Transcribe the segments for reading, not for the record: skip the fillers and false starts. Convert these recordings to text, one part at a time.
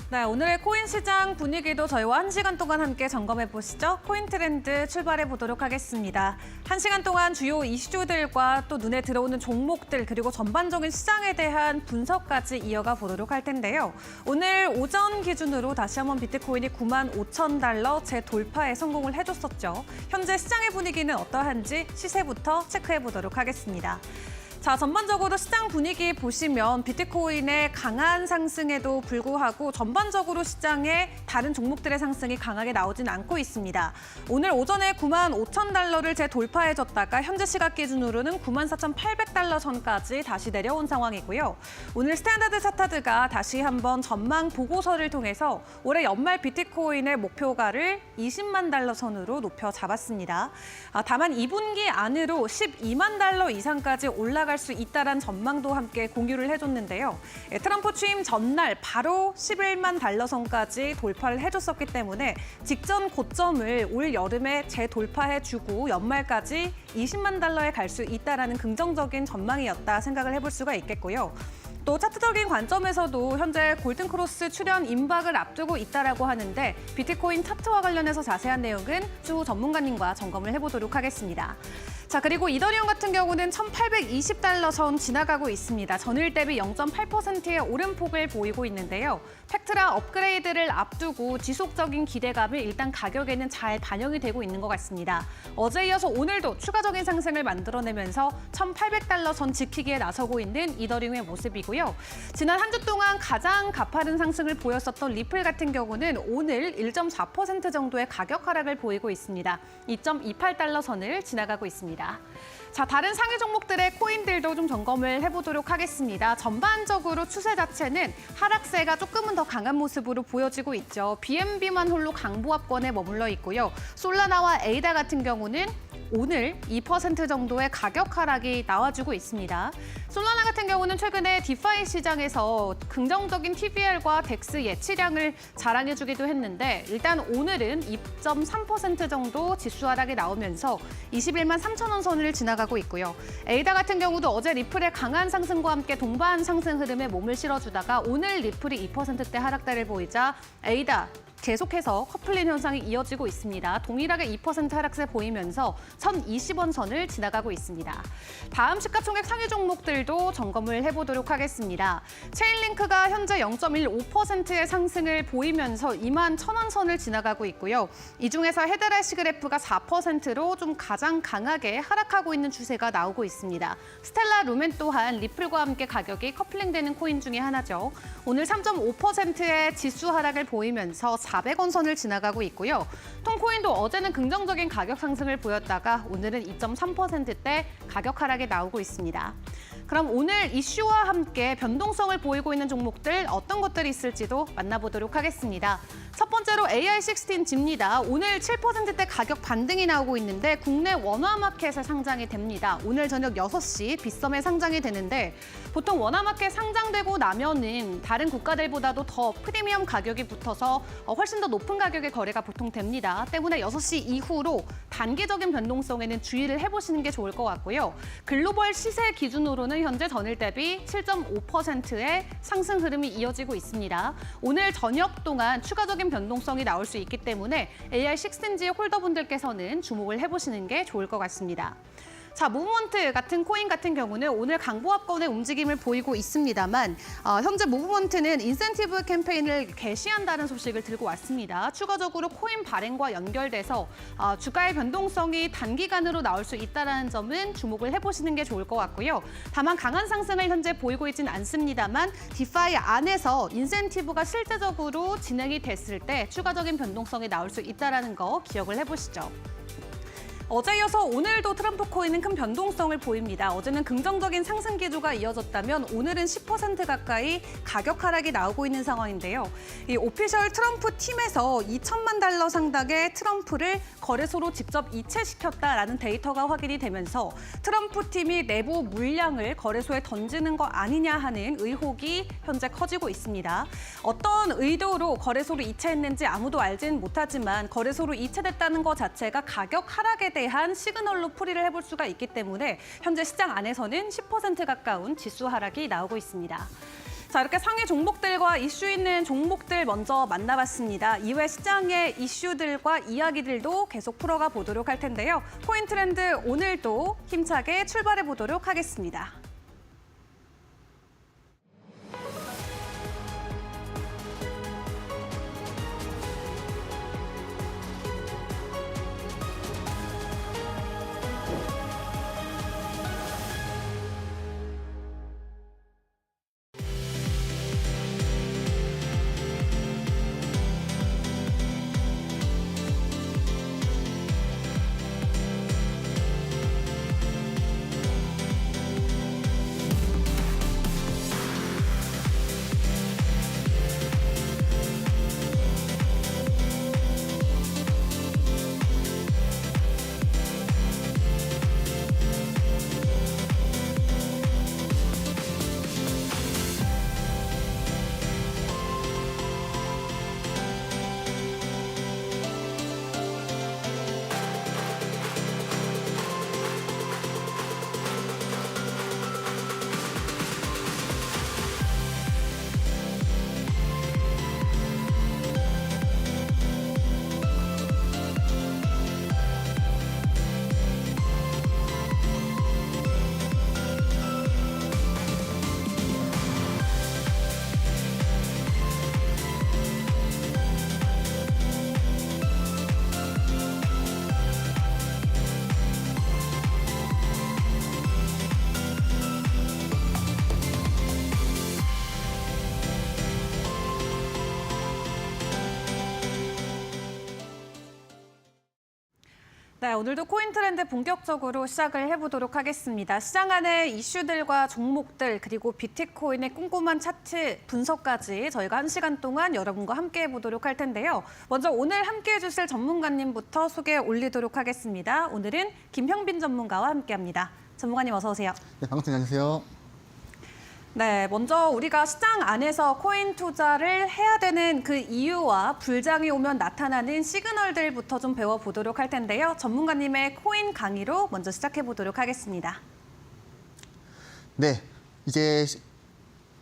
네, 오늘의 코인 시장 분위기도 저희와 1시간 동안 함께 점검해 보시죠. 코인 트렌드 출발해 보도록 하겠습니다. 1시간 동안 주요 이슈들과 또 눈에 들어오는 종목들 그리고 전반적인 시장에 대한 분석까지 이어가 보도록 할 텐데요. 오늘 오전 기준으로 다시 한번 비트코인이 95,000달러 재돌파에 성공을 해줬었죠. 현재 시장의 분위기는 어떠한지 시세부터 체크해 보도록 하겠습니다. 자, 전반적으로 시장 분위기 보시면 비트코인의 강한 상승에도 불구하고 전반적으로 시장에 다른 종목들의 상승이 강하게 나오진 않고 있습니다. 오늘 오전에 95,000달러를 재돌파해줬다가 현재 시각 기준으로는 94,800달러 선까지 다시 내려온 상황이고요. 오늘 스탠다드 차타드가 다시 한번 전망 보고서를 통해서 올해 연말 비트코인의 목표가를 20만 달러 선으로 높여 잡았습니다. 다만 2분기 안으로 12만 달러 이상까지 올라갈 수 있다는 전망도 함께 공유를 해줬는데요. 트럼프 취임 전날 바로 11만 달러 선까지 돌파를 해줬었기 때문에 직전 고점을 올 여름에 재돌파해주고 연말까지 20만 달러에 갈 수 있다는 긍정적인 전망이었다 생각을 해볼 수가 있겠고요. 또 차트적인 관점에서도 현재 골든크로스 출현 임박을 앞두고 있다라고 하는데 비트코인 차트와 관련해서 자세한 내용은 추후 전문가님과 점검을 해보도록 하겠습니다. 자, 그리고 이더리움 같은 경우는 1,820달러 선 지나가고 있습니다. 전일 대비 0.8%의 오름폭을 보이고 있는데요. 팩트라 업그레이드를 앞두고 지속적인 기대감이 일단 가격에는 잘 반영이 되고 있는 것 같습니다. 어제 이어서 오늘도 추가적인 상승을 만들어내면서 1,800달러 선 지키기에 나서고 있는 이더리움의 모습이고요. 지난 한 주 동안 가장 가파른 상승을 보였었던 리플 같은 경우는 오늘 1.4% 정도의 가격 하락을 보이고 있습니다. 2.28달러 선을 지나가고 있습니다. 자, 다른 상위 종목들의 코인들도 좀 점검을 해보도록 하겠습니다. 전반적으로 추세 자체는 하락세가 조금은 더 강한 모습으로 보여지고 있죠. BNB만 홀로 강보합권에 머물러 있고요. 솔라나와 에이다 같은 경우는 오늘 2% 정도의 가격 하락이 나와주고 있습니다. 솔라나 같은 경우는 최근에 디파이 시장에서 긍정적인 TVL과 덱스 예치량을 자랑해주기도 했는데 일단 오늘은 2.3% 정도 지수 하락이 나오면서 21만 3천 원 선을 지나가고 있고요. 에이다 같은 경우도 어제 리플의 강한 상승과 함께 동반 상승 흐름에 몸을 실어주다가 오늘 리플이 2%대 하락세를 보이자 에이다 계속해서 커플링 현상이 이어지고 있습니다. 동일하게 2% 하락세 보이면서 1,020원 선을 지나가고 있습니다. 다음 시가총액 상위 종목들도 점검을 해보도록 하겠습니다. 체인링크가 현재 0.15%의 상승을 보이면서 2만 1,000원 선을 지나가고 있고요. 이 중에서 헤드라시 그래프가 4%로 좀 가장 강하게 하락하고 있는 추세가 나오고 있습니다. 스텔라 루멘 또한 리플과 함께 가격이 커플링되는 코인 중에 하나죠. 오늘 3.5%의 지수 하락을 보이면서 400원 선을 지나가고 있고요. 톰코인도 어제는 긍정적인 가격 상승을 보였다가 오늘은 2.3%대 가격 하락이 나오고 있습니다. 그럼 오늘 이슈와 함께 변동성을 보이고 있는 종목들 어떤 것들이 있을지도 만나보도록 하겠습니다. 첫 번째로 AI16G입니다. 오늘 7%대 가격 반등이 나오고 있는데 국내 원화마켓에 상장이 됩니다. 오늘 저녁 6시 빗썸에 상장이 되는데 보통 원화마켓 상장되고 나면은 다른 국가들보다도 더 프리미엄 가격이 붙어서 훨씬 더 높은 가격의 거래가 보통 됩니다. 때문에 6시 이후로 단기적인 변동성에는 주의를 해보시는 게 좋을 것 같고요. 글로벌 시세 기준으로는 현재 전일 대비 7.5%의 상승 흐름이 이어지고 있습니다. 오늘 저녁 동안 추가적인 변동성이 나올 수 있기 때문에 AI16G 홀더분들께서는 주목을 해보시는 게 좋을 것 같습니다. 자, 무브먼트 같은 코인 같은 경우는 오늘 강보합권의 움직임을 보이고 있습니다만 현재 무브먼트는 인센티브 캠페인을 개시한다는 소식을 들고 왔습니다. 추가적으로 코인 발행과 연결돼서 주가의 변동성이 단기간으로 나올 수 있다는 점은 주목을 해보시는 게 좋을 것 같고요. 다만 강한 상승을 현재 보이고 있지는 않습니다만 디파이 안에서 인센티브가 실제적으로 진행이 됐을 때 추가적인 변동성이 나올 수 있다는 거 기억을 해보시죠. 어제 이어서 오늘도 트럼프 코인은 큰 변동성을 보입니다. 어제는 긍정적인 상승 기조가 이어졌다면 오늘은 10% 가까이 가격 하락이 나오고 있는 상황인데요. 이 오피셜 트럼프 팀에서 2천만 달러 상당의 트럼프를 거래소로 직접 이체시켰다라는 데이터가 확인이 되면서 트럼프 팀이 내부 물량을 거래소에 던지는 거 아니냐 하는 의혹이 현재 커지고 있습니다. 어떤 의도로 거래소로 이체했는지 아무도 알지는 못하지만 거래소로 이체됐다는 것 자체가 가격 하락에 대한 시그널로 풀이를 해볼 수가 있기 때문에 현재 시장 안에서는 10% 가까운 지수 하락이 나오고 있습니다. 자, 이렇게 상위 종목들과 이슈 있는 종목들 먼저 만나봤습니다. 이외 시장의 이슈들과 이야기들도 계속 풀어가 보도록 할 텐데요. 코인 트렌드 오늘도 힘차게 출발해 보도록 하겠습니다. 네, 오늘도 코인 트렌드 본격적으로 시작을 해보도록 하겠습니다. 시장 안의 이슈들과 종목들 그리고 비트코인의 꼼꼼한 차트 분석까지 저희가 1시간 동안 여러분과 함께 해보도록 할 텐데요. 먼저 오늘 함께해 주실 전문가님부터 소개 올리도록 하겠습니다. 오늘은 김형빈 전문가와 함께합니다. 전문가님 어서 오세요. 네, 반갑습니다. 안녕하세요. 네, 먼저 우리가 시장 안에서 코인 투자를 해야 되는 그 이유와 불장이 오면 나타나는 시그널들부터 좀 배워보도록 할 텐데요. 전문가님의 코인 강의로 먼저 시작해보도록 하겠습니다. 네, 이제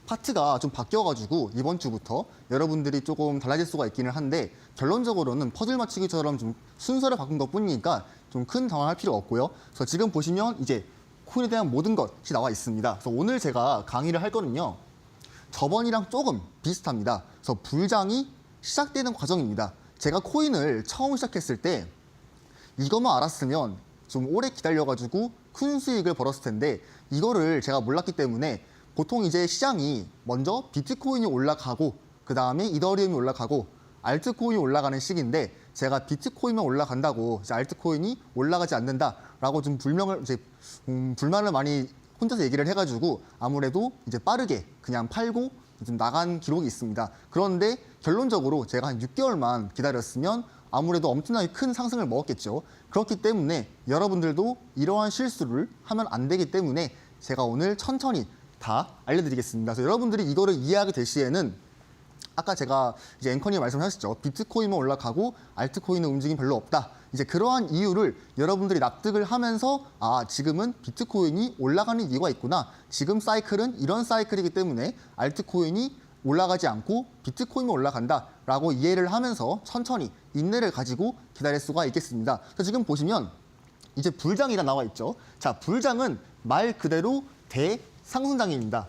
파트가 좀 바뀌어가지고 이번 주부터 여러분들이 조금 달라질 수가 있기는 한데 결론적으로는 퍼즐 맞추기처럼 좀 순서를 바꾼 것뿐이니까 좀 큰 당황할 필요 없고요. 그래서 지금 보시면 이제 코인에 대한 모든 것이 나와 있습니다. 그래서 오늘 제가 강의를 할 거는요. 저번이랑 조금 비슷합니다. 그래서 불장이 시작되는 과정입니다. 제가 코인을 처음 시작했을 때 이것만 알았으면 좀 오래 기다려가지고 큰 수익을 벌었을 텐데 이거를 제가 몰랐기 때문에 보통 이제 시장이 먼저 비트코인이 올라가고 그 다음에 이더리움이 올라가고 알트코인이 올라가는 시기인데 제가 비트코인만 올라간다고 이제 알트코인이 올라가지 않는다라고 좀 불만을 많이 혼자서 얘기를 해가지고 아무래도 이제 빠르게 그냥 팔고 좀 나간 기록이 있습니다. 그런데 결론적으로 제가 한 6개월만 기다렸으면 아무래도 엄청나게 큰 상승을 먹었겠죠. 그렇기 때문에 여러분들도 이러한 실수를 하면 안 되기 때문에 제가 오늘 천천히 다 알려드리겠습니다. 그래서 여러분들이 이거를 이해하게 될 시에는 아까 제가 이제 앵커님 말씀하셨죠. 비트코인만 올라가고 알트코인은 움직임 별로 없다. 이제 그러한 이유를 여러분들이 납득을 하면서 아, 지금은 비트코인이 올라가는 이유가 있구나. 지금 사이클은 이런 사이클이기 때문에 알트코인이 올라가지 않고 비트코인만 올라간다라고 이해를 하면서 천천히 인내를 가지고 기다릴 수가 있겠습니다. 그래서 지금 보시면 이제 불장이라 나와 있죠. 자, 불장은 말 그대로 대상승장입니다.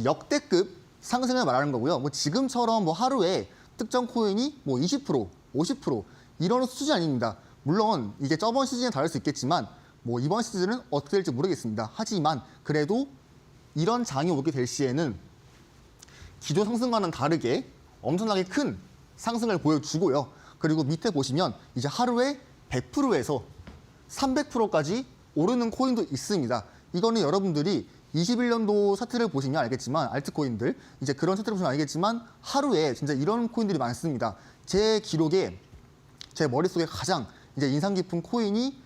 역대급 상승을 말하는 거고요. 뭐 지금처럼 뭐 하루에 특정 코인이 뭐 20%, 50% 이런 수준이 아닙니다. 물론 이게 저번 시즌에 다를 수 있겠지만 뭐 이번 시즌은 어떻게 될지 모르겠습니다. 하지만 그래도 이런 장이 오게 될 시에는 기존 상승과는 다르게 엄청나게 큰 상승을 보여주고요. 그리고 밑에 보시면 이제 하루에 100%에서 300%까지 오르는 코인도 있습니다. 이거는 여러분들이 21년도 차트를 보시면 알겠지만 알트코인들 이제 그런 차트를 보시면 알겠지만 하루에 진짜 이런 코인들이 많습니다. 제 기록에 제 머릿속에 가장 이제 인상 깊은 코인이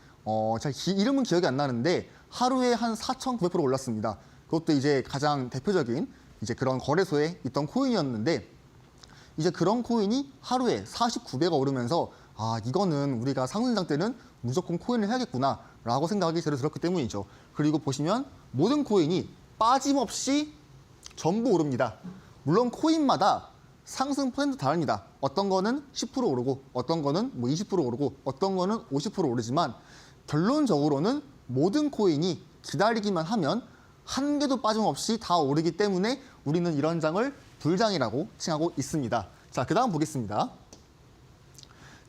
이름은 기억이 안 나는데 하루에 한 4,900% 올랐습니다. 그것도 이제 가장 대표적인 이제 그런 거래소에 있던 코인이었는데 이제 그런 코인이 하루에 49배가 오르면서 아, 이거는 우리가 상승장 때는 무조건 코인을 해야겠구나라고 생각이 제대로 들었기 때문이죠. 그리고 보시면 모든 코인이 빠짐없이 전부 오릅니다. 물론 코인마다 상승 퍼센트 다릅니다. 어떤 거는 10% 오르고 어떤 거는 뭐 20% 오르고 어떤 거는 50% 오르지만 결론적으로는 모든 코인이 기다리기만 하면 한 개도 빠짐없이 다 오르기 때문에 우리는 이런 장을 불장이라고 칭하고 있습니다. 자, 그 다음 보겠습니다.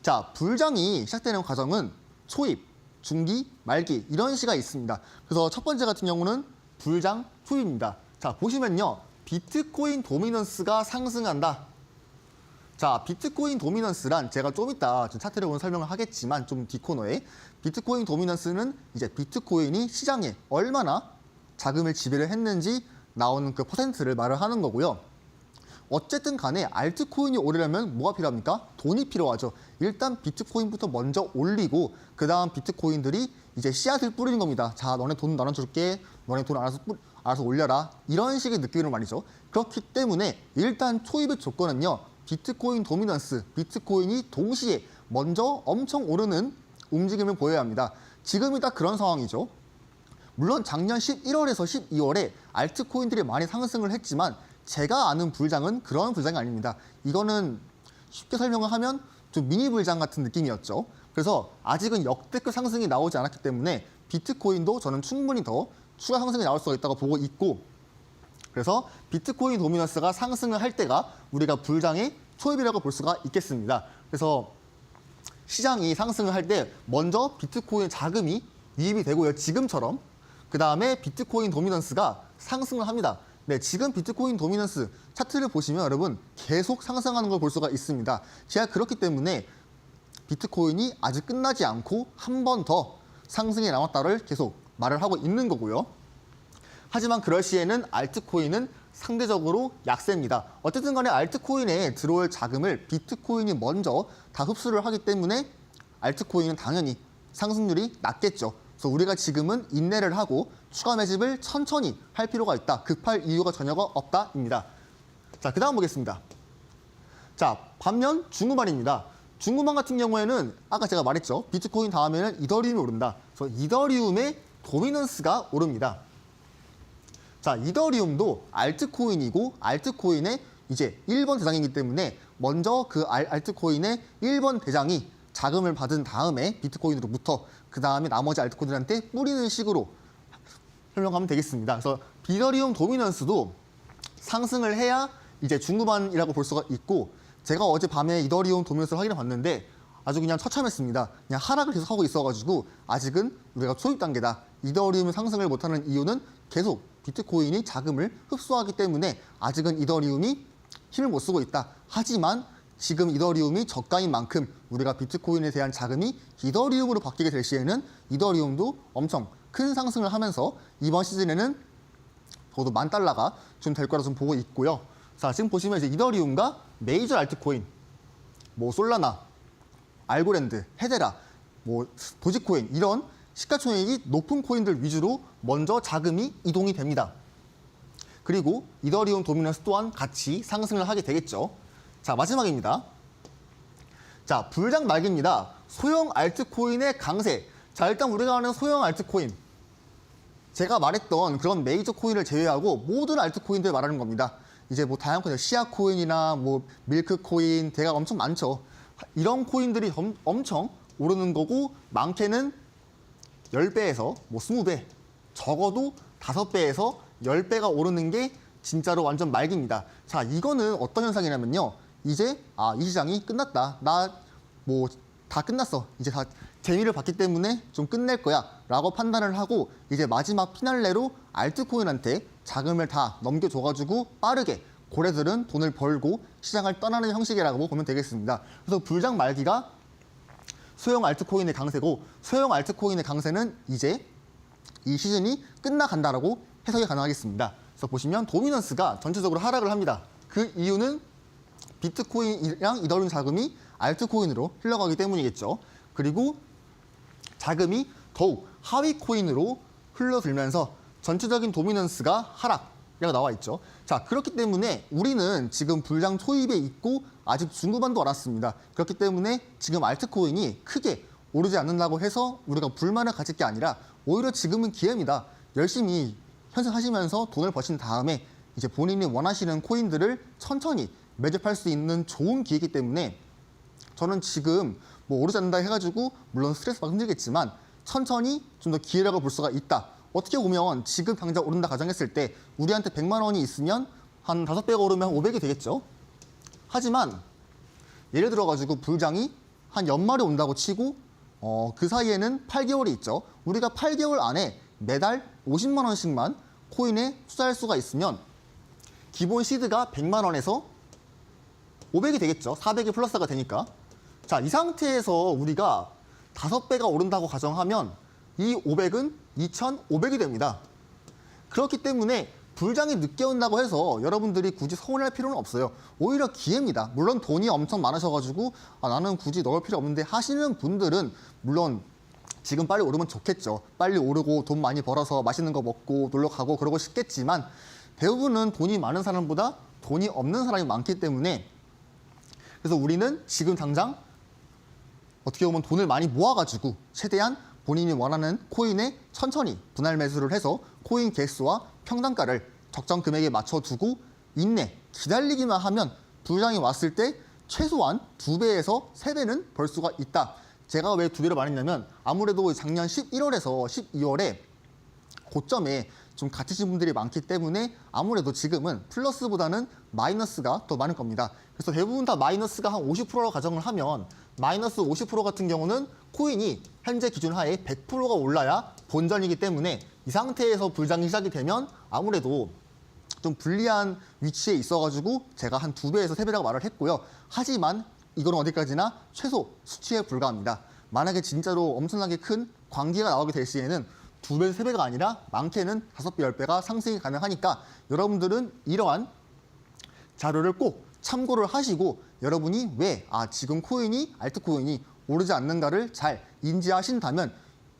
자, 불장이 시작되는 과정은 초입, 중기, 말기 이런 시가 있습니다. 그래서 첫 번째 같은 경우는 불장 초입입니다. 자, 보시면요. 비트코인 도미넌스가 상승한다. 자, 비트코인 도미넌스란 제가 좀 이따 차트를 보면 설명을 하겠지만 좀 뒷코너에 비트코인 도미넌스는 이제 비트코인이 시장에 얼마나 자금을 지배를 했는지 나오는 그 퍼센트를 말을 하는 거고요. 어쨌든 간에 알트코인이 오르려면 뭐가 필요합니까? 돈이 필요하죠. 일단 비트코인부터 먼저 올리고 그 다음 비트코인들이 이제 씨앗을 뿌리는 겁니다. 자, 너네 돈 나눠줄게. 너네 돈 알아서 올려라. 이런 식의 느낌으로 말이죠. 그렇기 때문에 일단 초입의 조건은요. 비트코인 도미넌스, 비트코인이 동시에 먼저 엄청 오르는 움직임을 보여야 합니다. 지금이 딱 그런 상황이죠. 물론 작년 11월에서 12월에 알트코인들이 많이 상승을 했지만 제가 아는 불장은 그런 불장이 아닙니다. 이거는 쉽게 설명을 하면 좀 미니 불장 같은 느낌이었죠. 그래서 아직은 역대급 상승이 나오지 않았기 때문에 비트코인도 저는 충분히 더 추가 상승이 나올 수가 있다고 보고 있고 그래서 비트코인 도미넌스가 상승을 할 때가 우리가 불장의 초입이라고 볼 수가 있겠습니다. 그래서 시장이 상승을 할 때 먼저 비트코인 자금이 유입이 되고요. 지금처럼. 그 다음에 비트코인 도미넌스가 상승을 합니다. 네, 지금 비트코인 도미넌스 차트를 보시면 여러분 계속 상승하는 걸 볼 수가 있습니다. 제가 그렇기 때문에 비트코인이 아직 끝나지 않고 한 번 더 상승이 남았다를 계속 말을 하고 있는 거고요. 하지만 그럴 시에는 알트코인은 상대적으로 약세입니다. 어쨌든 간에 알트코인에 들어올 자금을 비트코인이 먼저 다 흡수를 하기 때문에 알트코인은 당연히 상승률이 낮겠죠. 그래서 우리가 지금은 인내를 하고 추가 매집을 천천히 할 필요가 있다. 급할 이유가 전혀 없다입니다. 자, 그 다음 보겠습니다. 자, 반면 중후반입니다. 중후반 같은 경우에는 아까 제가 말했죠. 비트코인 다음에는 이더리움이 오른다. 그래서 이더리움의 도미넌스가 오릅니다. 자, 이더리움도 알트코인이고 알트코인의 이제 1번 대장이기 때문에 먼저 그 알트코인의 1번 대장이 자금을 받은 다음에 비트코인으로부터 그 다음에 나머지 알트코인들한테 뿌리는 식으로 설명하면 되겠습니다. 그래서 이더리움 도미넌스도 상승을 해야 이제 중후반이라고 볼 수가 있고 제가 어젯밤에 이더리움 도미넌스를 확인해 봤는데 아주 그냥 처참했습니다. 그냥 하락을 계속 하고 있어가지고 아직은 우리가 초입 단계다. 이더리움이 상승을 못하는 이유는 계속 비트코인이 자금을 흡수하기 때문에 아직은 이더리움이 힘을 못 쓰고 있다. 하지만 지금 이더리움이 저가인 만큼 우리가 비트코인에 대한 자금이 이더리움으로 바뀌게 될 시에는 이더리움도 엄청 큰 상승을 하면서 이번 시즌에는 저도 $10,000가 좀 될 거라 좀 보고 있고요. 자, 지금 보시면 이제 이더리움과 메이저 알트코인, 뭐 솔라나, 알고랜드, 헤데라, 뭐 도지코인 이런 시가총액이 높은 코인들 위주로 먼저 자금이 이동이 됩니다. 그리고 이더리움 도미넌스 또한 같이 상승을 하게 되겠죠. 자, 마지막입니다. 자, 불장 말기입니다. 소형 알트코인의 강세. 자, 일단 우리가 아는 소형 알트코인. 제가 말했던 그런 메이저 코인을 제외하고 모든 알트코인들 말하는 겁니다. 이제 뭐 다양한 코인, 시아 코인이나 뭐 밀크 코인, 대가 엄청 많죠. 이런 코인들이 엄청 오르는 거고 많게는 10배에서 뭐 20배, 적어도 5배에서 10배가 오르는 게 진짜로 완전 말기입니다. 자, 이거는 어떤 현상이냐면요. 이제 이 시장이 끝났다. 나 뭐 다 끝났어. 이제 다 재미를 봤기 때문에 좀 끝낼 거야 라고 판단을 하고 이제 마지막 피날레로 알트코인한테 자금을 다 넘겨줘가지고 빠르게 고래들은 돈을 벌고 시장을 떠나는 형식이라고 보면 되겠습니다. 그래서 불장 말기가 소형 알트코인의 강세고 소형 알트코인의 강세는 이제 이 시즌이 끝나간다라고 해석이 가능하겠습니다. 그래서 보시면 도미넌스가 전체적으로 하락을 합니다. 그 이유는 비트코인이랑 이더리움 자금이 알트코인으로 흘러가기 때문이겠죠. 그리고 자금이 더욱 하위 코인으로 흘러들면서 전체적인 도미넌스가 하락이라고 나와 있죠. 자, 그렇기 때문에 우리는 지금 불장 초입에 있고 아직 중후반도 안 왔습니다. 그렇기 때문에 지금 알트코인이 크게 오르지 않는다고 해서 우리가 불만을 가질 게 아니라 오히려 지금은 기회입니다. 열심히 현생하시면서 돈을 버신 다음에 이제 본인이 원하시는 코인들을 천천히 매집할 수 있는 좋은 기회이기 때문에 저는 지금 뭐 오르지 않는다 해가지고 물론 스트레스 받기 힘들겠지만 천천히 좀 더 기회라고 볼 수가 있다. 어떻게 보면 지금 당장 오른다 가정했을 때 우리한테 100만 원이 있으면 한 5배가 오르면 500이 되겠죠. 하지만 예를 들어가지고 불장이 한 연말에 온다고 치고 그 사이에는 8개월이 있죠. 우리가 8개월 안에 매달 50만 원씩만 코인에 투자할 수가 있으면 기본 시드가 100만 원에서 500이 되겠죠. 400이 플러스가 되니까. 자, 이 상태에서 우리가 5배가 오른다고 가정하면 이 500은 2,500이 됩니다. 그렇기 때문에 불장이 늦게 온다고 해서 여러분들이 굳이 서운할 필요는 없어요. 오히려 기회입니다. 물론 돈이 엄청 많으셔가지고 나는 굳이 넣을 필요 없는데 하시는 분들은 물론 지금 빨리 오르면 좋겠죠. 빨리 오르고 돈 많이 벌어서 맛있는 거 먹고 놀러 가고 그러고 싶겠지만 대부분은 돈이 많은 사람보다 돈이 없는 사람이 많기 때문에 그래서 우리는 지금 당장 어떻게 보면 돈을 많이 모아가지고 최대한 본인이 원하는 코인에 천천히 분할 매수를 해서 코인 개수와 평단가를 적정 금액에 맞춰두고 인내, 기다리기만 하면 불장이 왔을 때 최소한 2배에서 3배는 벌 수가 있다. 제가 왜 2배로 말했냐면 아무래도 작년 11월에서 12월에 고점에 좀 갇히신 분들이 많기 때문에 아무래도 지금은 플러스보다는 마이너스가 더 많을 겁니다. 그래서 대부분 다 마이너스가 한 50%로 가정을 하면 마이너스 50% 같은 경우는 코인이 현재 기준 하에 100%가 올라야 본전이기 때문에 이 상태에서 불장이 시작이 되면 아무래도 좀 불리한 위치에 있어가지고 제가 한 2배에서 3배라고 말을 했고요. 하지만 이거는 어디까지나 최소 수치에 불과합니다. 만약에 진짜로 엄청나게 큰 광기가 나오게 될 시에는 2배, 3배가 아니라 많게는 5배, 10배가 상승이 가능하니까 여러분들은 이러한 자료를 꼭 참고를 하시고 여러분이 왜 지금 코인이 알트코인이 오르지 않는가를 잘 인지하신다면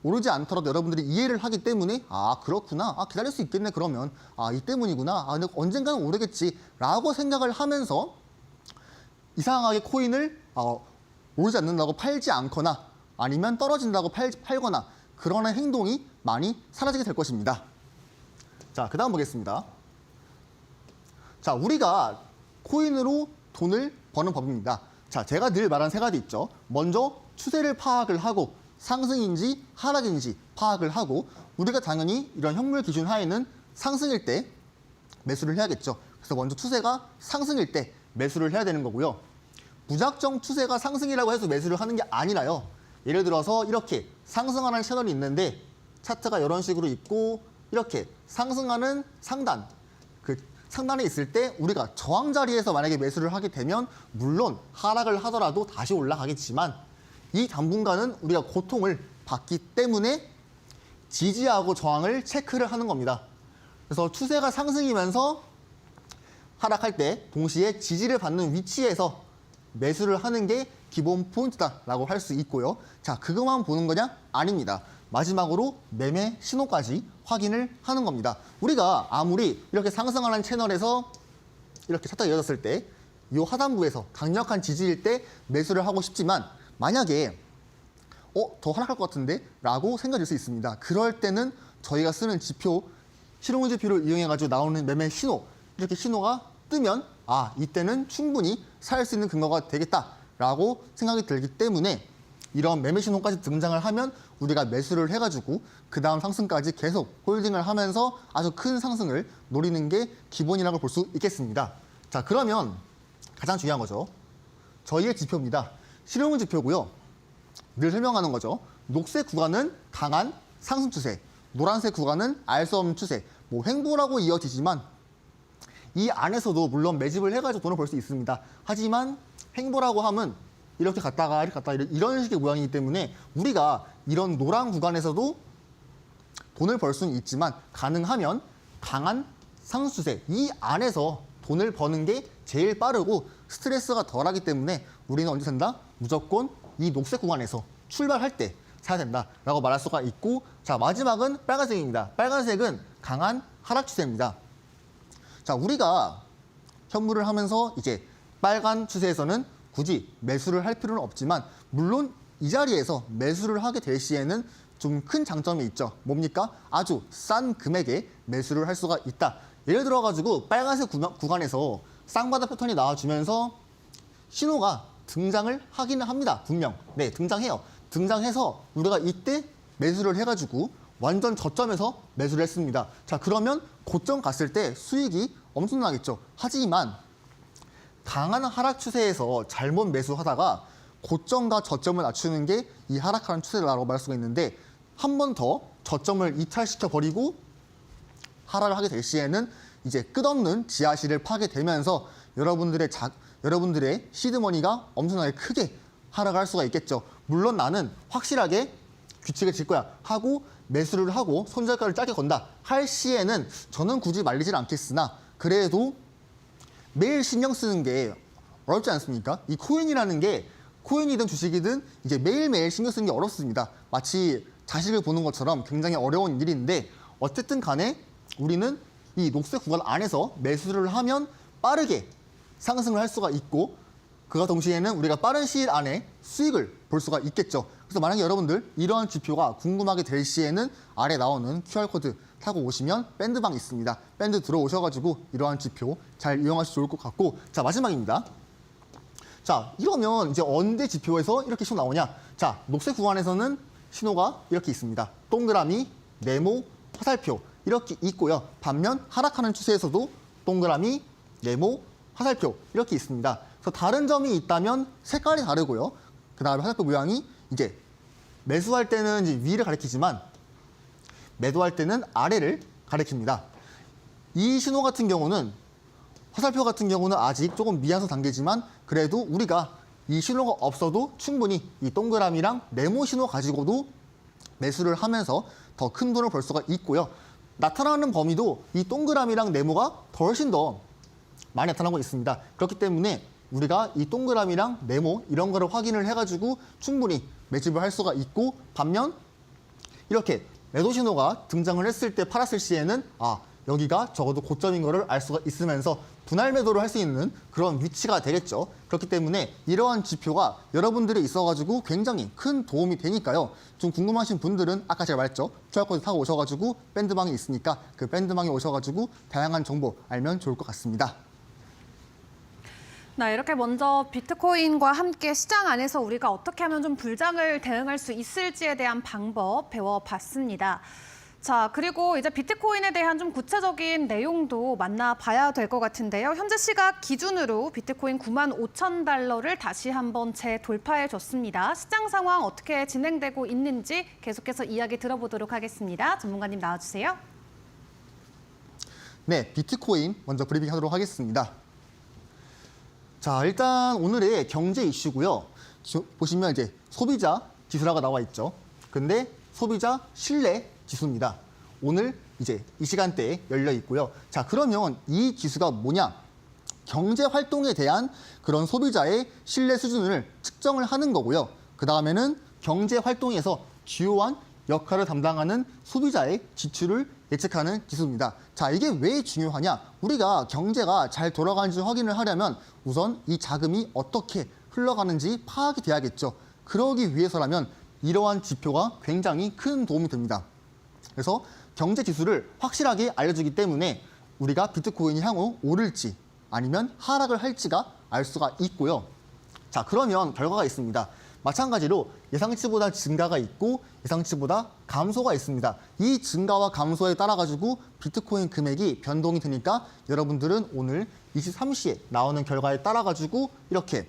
오르지 않더라도 여러분들이 이해를 하기 때문에 그렇구나, 기다릴 수 있겠네 그러면 이 때문이구나, 근데 언젠가는 오르겠지 라고 생각을 하면서 이상하게 코인을 오르지 않는다고 팔지 않거나 아니면 떨어진다고 팔거나 그런 행동이 많이 사라지게 될 것입니다. 자, 그 다음 보겠습니다. 자, 우리가 코인으로 돈을 버는 법입니다. 자, 제가 늘 말한 3가지 있죠. 먼저 추세를 파악을 하고 상승인지 하락인지 파악을 하고 우리가 당연히 이런 현물 기준 하에는 상승일 때 매수를 해야겠죠. 그래서 먼저 추세가 상승일 때 매수를 해야 되는 거고요. 무작정 추세가 상승이라고 해서 매수를 하는 게 아니라요. 예를 들어서 이렇게 상승하는 채널이 있는데 차트가 이런 식으로 있고 이렇게 상승하는 상단, 그 상단에 있을 때 우리가 저항 자리에서 만약에 매수를 하게 되면 물론 하락을 하더라도 다시 올라가겠지만 이 당분간은 우리가 고통을 받기 때문에 지지하고 저항을 체크를 하는 겁니다. 그래서 추세가 상승이면서 하락할 때 동시에 지지를 받는 위치에서 매수를 하는 게 기본 포인트다라고 할 수 있고요. 자, 그것만 보는 거냐? 아닙니다. 마지막으로 매매 신호까지 확인을 하는 겁니다. 우리가 아무리 이렇게 상승하는 채널에서 이렇게 차트가 이어졌을 때 이 하단부에서 강력한 지지일 때 매수를 하고 싶지만 만약에 더 하락할 것 같은데? 라고 생각일 수 있습니다. 그럴 때는 저희가 쓰는 지표, 실용지표를 이용해가지고 나오는 매매 신호, 이렇게 신호가 뜨면 이때는 충분히 살 수 있는 근거가 되겠다라고 생각이 들기 때문에 이런 매매 신호까지 등장을 하면 우리가 매수를 해가지고 그 다음 상승까지 계속 홀딩을 하면서 아주 큰 상승을 노리는 게 기본이라고 볼 수 있겠습니다. 자, 그러면 가장 중요한 거죠. 저희의 지표입니다. 실용 지표고요. 늘 설명하는 거죠. 녹색 구간은 강한 상승 추세, 노란색 구간은 알 수 없는 추세, 횡보라고 이어지지만 이 안에서도 물론 매집을 해가지고 돈을 벌 수 있습니다. 하지만 횡보라고 하면 이렇게 갔다가 이렇게 갔다가 이런 식의 모양이기 때문에 우리가 이런 노란 구간에서도 돈을 벌 수는 있지만 가능하면 강한 상승 추세 이 안에서 돈을 버는 게 제일 빠르고 스트레스가 덜하기 때문에 우리는 언제 산다? 무조건 이 녹색 구간에서 출발할 때 사야 된다라고 말할 수가 있고, 자, 마지막은 빨간색입니다. 빨간색은 강한 하락 추세입니다. 자, 우리가 현물을 하면서 이제 빨간 추세에서는 굳이 매수를 할 필요는 없지만 물론 이 자리에서 매수를 하게 될 시에는 좀 큰 장점이 있죠. 뭡니까? 아주 싼 금액에 매수를 할 수가 있다. 예를 들어가지고 빨간색 구간에서 쌍바닥 패턴이 나와주면서 신호가 등장을 하기는 합니다. 분명. 네, 등장해요. 등장해서 우리가 이때 매수를 해가지고 완전 저점에서 매수를 했습니다. 자, 그러면 고점 갔을 때 수익이 엄청나겠죠. 하지만 강한 하락 추세에서 잘못 매수하다가 고점과 저점을 낮추는 게 이 하락하는 추세라고 말할 수가 있는데 한 번 더 저점을 이탈시켜 버리고 하락을 하게 될 시에는 이제 끝없는 지하실을 파게 되면서 여러분들의 시드머니가 엄청나게 크게 하락할 수가 있겠죠. 물론 나는 확실하게 규칙을 질 거야 하고 매수를 하고 손절가를 짧게 건다 할 시에는 저는 굳이 말리질 않겠으나 그래도 매일 신경 쓰는 게 어렵지 않습니까? 이 코인이라는 게 코인이든 주식이든 이제 매일매일 신경 쓰는 게 어렵습니다. 마치 자식을 보는 것처럼 굉장히 어려운 일인데 어쨌든 간에 우리는 이 녹색 구간 안에서 매수를 하면 빠르게 상승을 할 수가 있고 그와 동시에는 우리가 빠른 시일 안에 수익을 볼 수가 있겠죠. 그래서 만약에 여러분들 이러한 지표가 궁금하게 될 시에는 아래 나오는 QR코드 타고 오시면 밴드방 있습니다. 밴드 들어오셔가지고 이러한 지표 잘 이용하시면 좋을 것 같고 자 마지막입니다. 자 이러면 이제 언제 지표에서 이렇게 신호 나오냐. 자 녹색 구간에서는 신호가 이렇게 있습니다. 동그라미, 네모, 화살표 이렇게 있고요. 반면 하락하는 추세에서도 동그라미, 네모, 화살표 이렇게 있습니다. 그래서 다른 점이 있다면 색깔이 다르고요. 그 다음에 화살표 모양이 이제 매수할 때는 이제 위를 가리키지만 매도할 때는 아래를 가리킵니다. 이 신호 같은 경우는 화살표 같은 경우는 아직 조금 미완성 단계지만 그래도 우리가 이 신호가 없어도 충분히 이 동그라미랑 네모 신호 가지고도 매수를 하면서 더 큰 돈을 벌 수가 있고요. 나타나는 범위도 이 동그라미랑 네모가 훨씬 더 많이 나타나고 있습니다. 그렇기 때문에 우리가 이 동그라미랑 네모 이런 거를 확인을 해가지고 충분히 매집을 할 수가 있고 반면 이렇게 매도 신호가 등장을 했을 때 팔았을 시에는 여기가 적어도 고점인 거를 알 수가 있으면서 분할 매도를 할 수 있는 그런 위치가 되겠죠. 그렇기 때문에 이러한 지표가 여러분들이 있어가지고 굉장히 큰 도움이 되니까요. 좀 궁금하신 분들은 아까 제가 말했죠. QR코드 타고 오셔가지고 밴드방이 있으니까 그 밴드방에 오셔가지고 다양한 정보 알면 좋을 것 같습니다. 네, 이렇게 먼저 비트코인과 함께 시장 안에서 우리가 어떻게 하면 좀 불장을 대응할 수 있을지에 대한 방법 배워봤습니다. 자, 그리고 이제 비트코인에 대한 좀 구체적인 내용도 만나봐야 될 것 같은데요. 현재 시각 기준으로 비트코인 95,000달러를 다시 한번 재돌파해줬습니다. 시장 상황 어떻게 진행되고 있는지 계속해서 이야기 들어보도록 하겠습니다. 전문가님 나와주세요. 네, 비트코인 먼저 브리핑 하도록 하겠습니다. 자, 일단 오늘의 경제 이슈고요. 보시면 이제 소비자 지수라고 나와 있죠. 근데 소비자 신뢰 지수입니다. 오늘 이제 이 시간대에 열려 있고요. 자, 그러면 이 지수가 뭐냐? 경제 활동에 대한 그런 소비자의 신뢰 수준을 측정을 하는 거고요. 그 다음에는 경제 활동에서 주요한 역할을 담당하는 소비자의 지출을 예측하는 지수입니다. 자, 이게 왜 중요하냐? 우리가 경제가 잘 돌아가는지 확인을 하려면 우선 이 자금이 어떻게 흘러가는지 파악이 돼야겠죠. 그러기 위해서라면 이러한 지표가 굉장히 큰 도움이 됩니다. 그래서 경제 지수를 확실하게 알려주기 때문에 우리가 비트코인이 향후 오를지 아니면 하락을 할지가 알 수가 있고요. 자, 그러면 결과가 있습니다. 마찬가지로 예상치보다 증가가 있고 예상치보다 감소가 있습니다. 이 증가와 감소에 따라 가지고 비트코인 금액이 변동이 되니까 여러분들은 오늘 23시에 나오는 결과에 따라 가지고 이렇게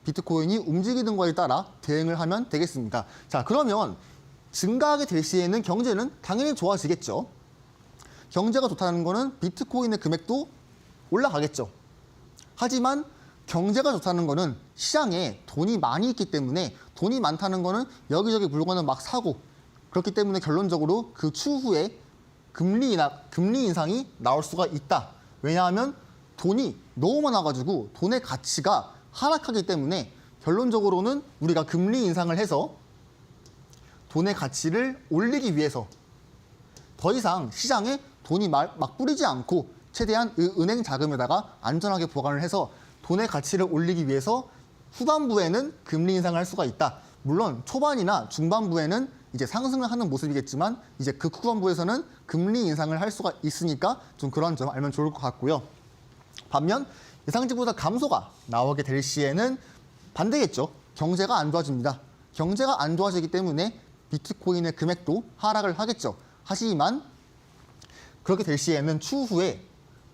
비트코인이 움직이는 거에 따라 대응을 하면 되겠습니다. 자, 그러면 증가하게 될 시에는 경제는 당연히 좋아지겠죠. 경제가 좋다는 거는 비트코인의 금액도 올라가겠죠. 하지만 경제가 좋다는 거는 시장에 돈이 많이 있기 때문에 돈이 많다는 거는 여기저기 물건을 막 사고 그렇기 때문에 결론적으로 그 추후에 금리 인상이 나올 수가 있다. 왜냐하면 돈이 너무 많아가지고 돈의 가치가 하락하기 때문에 결론적으로는 우리가 금리 인상을 해서 돈의 가치를 올리기 위해서 더 이상 시장에 돈이 막 뿌리지 않고 최대한 은행 자금에다가 안전하게 보관을 해서 돈의 가치를 올리기 위해서 후반부에는 금리 인상을 할 수가 있다. 물론 초반이나 중반부에는 이제 상승을 하는 모습이겠지만 이제 그 후반부에서는 금리 인상을 할 수가 있으니까 좀 그런 점 알면 좋을 것 같고요. 반면 예상치보다 감소가 나오게 될 시에는 반대겠죠. 경제가 안 좋아집니다. 경제가 안 좋아지기 때문에 비트코인의 금액도 하락을 하겠죠. 하지만 그렇게 될 시에는 추후에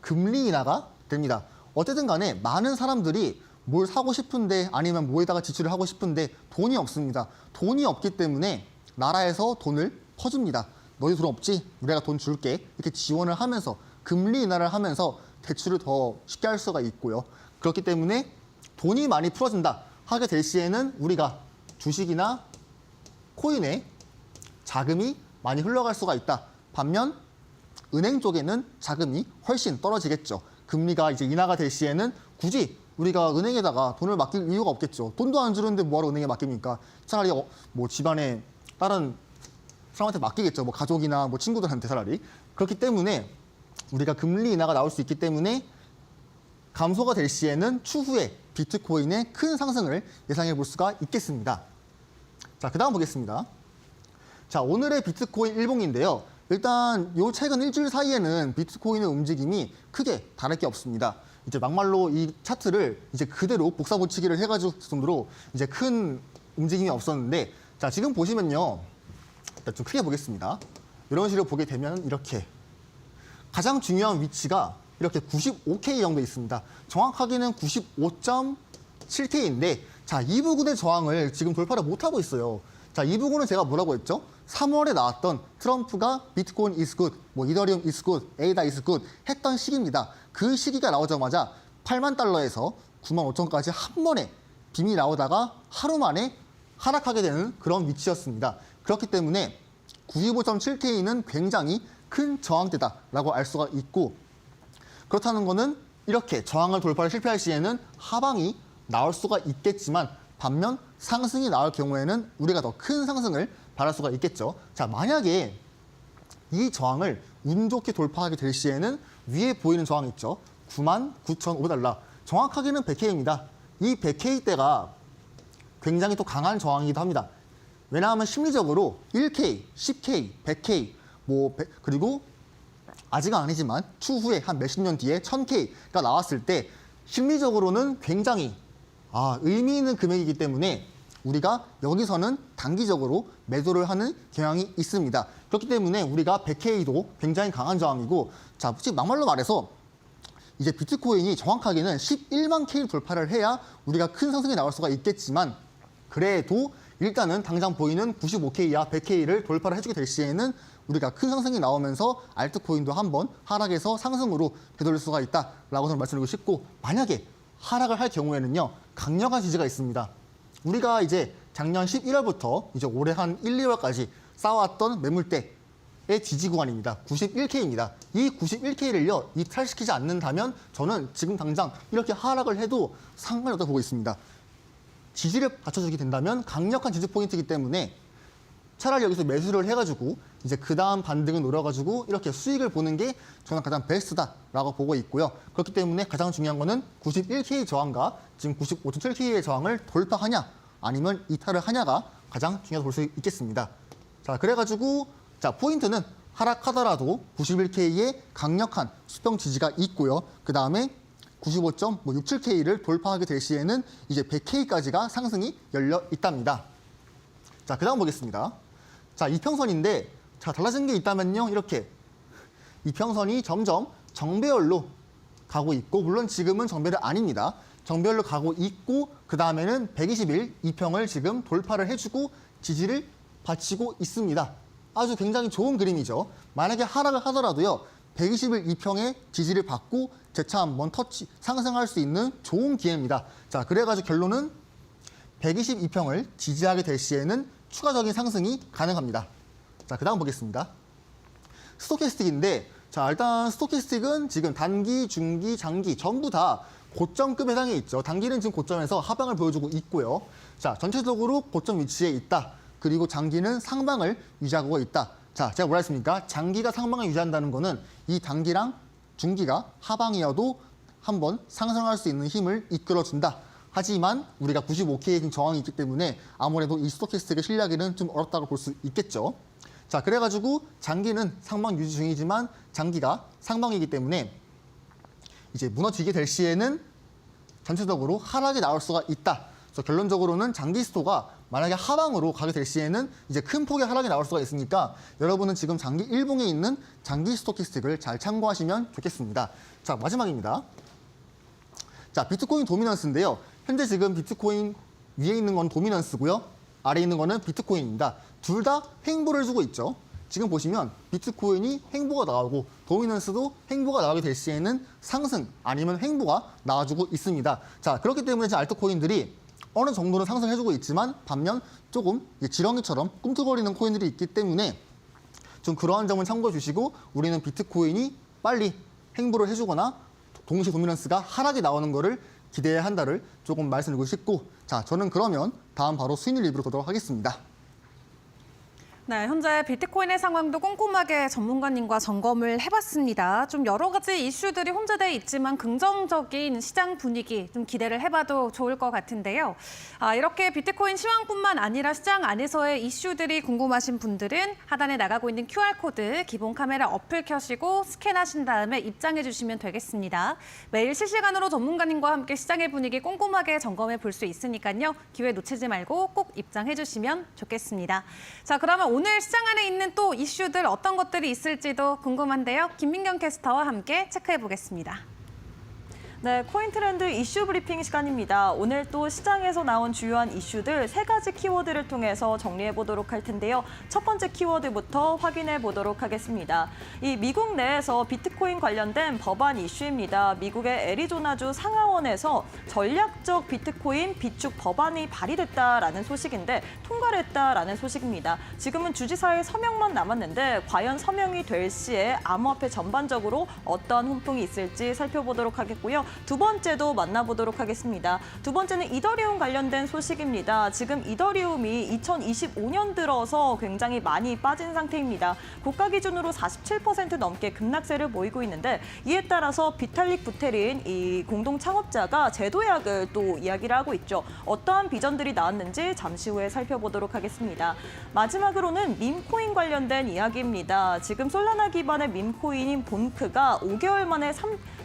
금리 인하가 됩니다. 어쨌든 간에 많은 사람들이 뭘 사고 싶은데 아니면 뭐에다가 지출을 하고 싶은데 돈이 없습니다. 돈이 없기 때문에 나라에서 돈을 퍼줍니다. 너희 돈 없지? 우리가 돈 줄게. 이렇게 지원을 하면서 금리 인하를 하면서 대출을 더 쉽게 할 수가 있고요. 그렇기 때문에 돈이 많이 풀어진다 하게 될 시에는 우리가 주식이나 코인에 자금이 많이 흘러갈 수가 있다. 반면 은행 쪽에는 자금이 훨씬 떨어지겠죠. 금리가 이제 인하가 될 시에는 굳이 우리가 은행에다가 돈을 맡길 이유가 없겠죠. 돈도 안 주는데 뭐하러 은행에 맡깁니까? 차라리 뭐 집안에 다른 사람한테 맡기겠죠. 뭐 가족이나 뭐 친구들한테 차라리. 그렇기 때문에 우리가 금리 인하가 나올 수 있기 때문에 감소가 될 시에는 추후에 비트코인의 큰 상승을 예상해 볼 수가 있겠습니다. 자, 그 다음 보겠습니다. 자, 오늘의 비트코인 일봉인데요. 일단 요 최근 일주일 사이에는 비트코인의 움직임이 크게 다를 게 없습니다. 이제 막말로 이 차트를 이제 그대로 복사붙이기를 해가지고 정도로 이제 큰 움직임이 없었는데, 자, 지금 보시면요. 일단 좀 크게 보겠습니다. 이런 식으로 보게 되면 이렇게 가장 중요한 위치가 이렇게 95K 정도 있습니다. 정확하게는 95.7K인데, 자, 이 부분의 저항을 지금 돌파를 못하고 있어요. 자, 이 부분은 제가 뭐라고 했죠? 3월에 나왔던 트럼프가 비트코인 is good, 뭐 이더리움 is good, 에이다 is good 했던 시기입니다. 그 시기가 나오자마자 8만 달러에서 9만 5천까지 한 번에 빔이 나오다가 하루 만에 하락하게 되는 그런 위치였습니다. 그렇기 때문에 95.7K는 굉장히 큰 저항대다라고 알 수가 있고, 그렇다는 것은 이렇게 저항을 돌파를 실패할 시에는 하방이 나올 수가 있겠지만 반면 상승이 나올 경우에는 우리가 더 큰 상승을 바랄 수가 있겠죠. 자, 만약에 이 저항을 운 좋게 돌파하게 될 시에는 위에 보이는 저항 있죠. 99,500달러. 정확하게는 100K입니다. 이 100K대가 굉장히 또 강한 저항이기도 합니다. 왜냐하면 심리적으로 1K, 10K, 100K, 그리고 아직은 아니지만 추후에 한 몇십 년 뒤에 1000K가 나왔을 때 심리적으로는 굉장히 의미 있는 금액이기 때문에 우리가 여기서는 단기적으로 매도를 하는 경향이 있습니다. 그렇기 때문에 우리가 100K도 굉장히 강한 저항이고, 자, 솔직히 막말로 말해서 이제 비트코인이 정확하게는 11만 K 돌파를 해야 우리가 큰 상승이 나올 수가 있겠지만, 그래도 일단은 당장 보이는 95K야 100K를 돌파를 해주게 될 시에는 우리가 큰 상승이 나오면서 알트코인도 한번 하락에서 상승으로 되돌릴 수가 있다라고 저는 말씀드리고 싶고, 만약에 하락을 할 경우에는요, 강력한 지지가 있습니다. 우리가 이제 작년 11월부터 이제 올해 한 1, 2월까지 쌓아왔던 매물대의 지지 구간입니다. 91K입니다. 이 91K를요, 이탈시키지 않는다면 저는 지금 당장 이렇게 하락을 해도 상관이 없다고 보고 있습니다. 지지를 받쳐주게 된다면 강력한 지지 포인트이기 때문에 차라리 여기서 매수를 해가지고 이제 그 다음 반등을 노려가지고 이렇게 수익을 보는 게 저는 가장 베스트다라고 보고 있고요. 그렇기 때문에 가장 중요한 거는 91K 저항과 지금 95.7K의 저항을 돌파하냐 아니면 이탈을 하냐가 가장 중요하다고 볼 수 있겠습니다. 자, 그래가지고 자, 포인트는 하락하더라도 91K의 강력한 수평 지지가 있고요. 그 다음에 95.67K를 돌파하게 될 시에는 이제 100K까지가 상승이 열려 있답니다. 자, 그 다음 보겠습니다. 자, 이평선인데, 자, 달라진 게 있다면요, 이렇게 이평선이 점점 정배열로 가고 있고, 물론 지금은 정배열 아닙니다. 정배열로 가고 있고, 그 다음에는 120일 이평을 지금 돌파를 해주고 지지를 받치고 있습니다. 아주 굉장히 좋은 그림이죠. 만약에 하락을 하더라도요, 120일 이평의 지지를 받고 재차 한번 상승할 수 있는 좋은 기회입니다. 자, 그래가지고 결론은 122평을 지지하게 될 시에는 추가적인 상승이 가능합니다. 자, 그 다음 보겠습니다. 스토캐스틱인데, 자, 일단 스토캐스틱은 지금 단기, 중기, 장기 전부 다 고점급 해당에 있죠. 단기는 지금 고점에서 하방을 보여주고 있고요. 자, 전체적으로 고점 위치에 있다. 그리고 장기는 상방을 유지하고 있다. 자, 제가 뭐라 했습니까? 장기가 상방을 유지한다는 거는 이 단기랑 중기가 하방이어도 한번 상승할 수 있는 힘을 이끌어준다 하지만 우리가 95K의 저항이 있기 때문에 아무래도 이 스토캐스틱을 신뢰하기는 좀 어렵다고 볼 수 있겠죠. 자, 그래가지고 장기는 상방 유지 중이지만 장기가 상방이기 때문에 이제 무너지게 될 시에는 전체적으로 하락이 나올 수가 있다. 그래서 결론적으로는 장기 스토가 만약에 하방으로 가게 될 시에는 이제 큰 폭의 하락이 나올 수가 있으니까 여러분은 지금 장기 일봉에 있는 장기 스토캐스틱을 잘 참고하시면 좋겠습니다. 자, 마지막입니다. 자, 비트코인 도미넌스인데요. 현재 지금 비트코인 위에 있는 건 도미넌스고요. 아래에 있는 거는 비트코인입니다. 둘 다 횡보를 주고 있죠. 지금 보시면 비트코인이 횡보가 나오고 도미넌스도 횡보가 나오게 될 시에는 상승 아니면 횡보가 나와주고 있습니다. 자, 그렇기 때문에 이제 알트코인들이 어느 정도는 상승해주고 있지만 반면 조금 지렁이처럼 꿈틀거리는 코인들이 있기 때문에 좀 그러한 점을 참고해 주시고 우리는 비트코인이 빨리 횡보를 해주거나 동시 도미넌스가 하락이 나오는 거를 기대해야 한다를 조금 말씀드리고 싶고, 자, 저는 그러면 다음 바로 수익률 리뷰로 가도록 하겠습니다. 네, 현재 비트코인의 상황도 꼼꼼하게 전문가님과 점검을 해봤습니다. 좀 여러 가지 이슈들이 혼재되어 있지만 긍정적인 시장 분위기 좀 기대를 해봐도 좋을 것 같은데요. 이렇게 비트코인 시황뿐만 아니라 시장 안에서의 이슈들이 궁금하신 분들은 하단에 나가고 있는 QR코드 기본 카메라 어플 켜시고 스캔하신 다음에 입장해 주시면 되겠습니다. 매일 실시간으로 전문가님과 함께 시장의 분위기 꼼꼼하게 점검해 볼 수 있으니까요. 기회 놓치지 말고 꼭 입장해 주시면 좋겠습니다. 자, 그러면 오늘 시장 안에 있는 또 이슈들 어떤 것들이 있을지도 궁금한데요. 김민경 캐스터와 함께 체크해 보겠습니다. 네, 코인트렌드 이슈 브리핑 시간입니다. 오늘 또 시장에서 나온 주요한 이슈들 3가지 키워드를 통해서 정리해 보도록 할 텐데요. 첫 번째 키워드부터 확인해 보도록 하겠습니다. 이 미국 내에서 비트코인 관련된 법안 이슈입니다. 미국의 애리조나주 상하원에서 전략적 비트코인 비축 법안이 발의됐다라는 소식인데 통과를 했다라는 소식입니다. 지금은 주지사의 서명만 남았는데 과연 서명이 될 시에 암호화폐 전반적으로 어떠한 훈풍이 있을지 살펴보도록 하겠고요. 두 번째도 만나보도록 하겠습니다. 두 번째는 이더리움 관련된 소식입니다. 지금 이더리움이 2025년 들어서 굉장히 많이 빠진 상태입니다. 고가 기준으로 47% 넘게 급락세를 보이고 있는데 이에 따라서 비탈릭 부테린 이 공동 창업자가 제도약을 또 이야기를 하고 있죠. 어떠한 비전들이 나왔는지 잠시 후에 살펴보도록 하겠습니다. 마지막으로는 밈코인 관련된 이야기입니다. 지금 솔라나 기반의 밈코인인 본크가 5개월 만에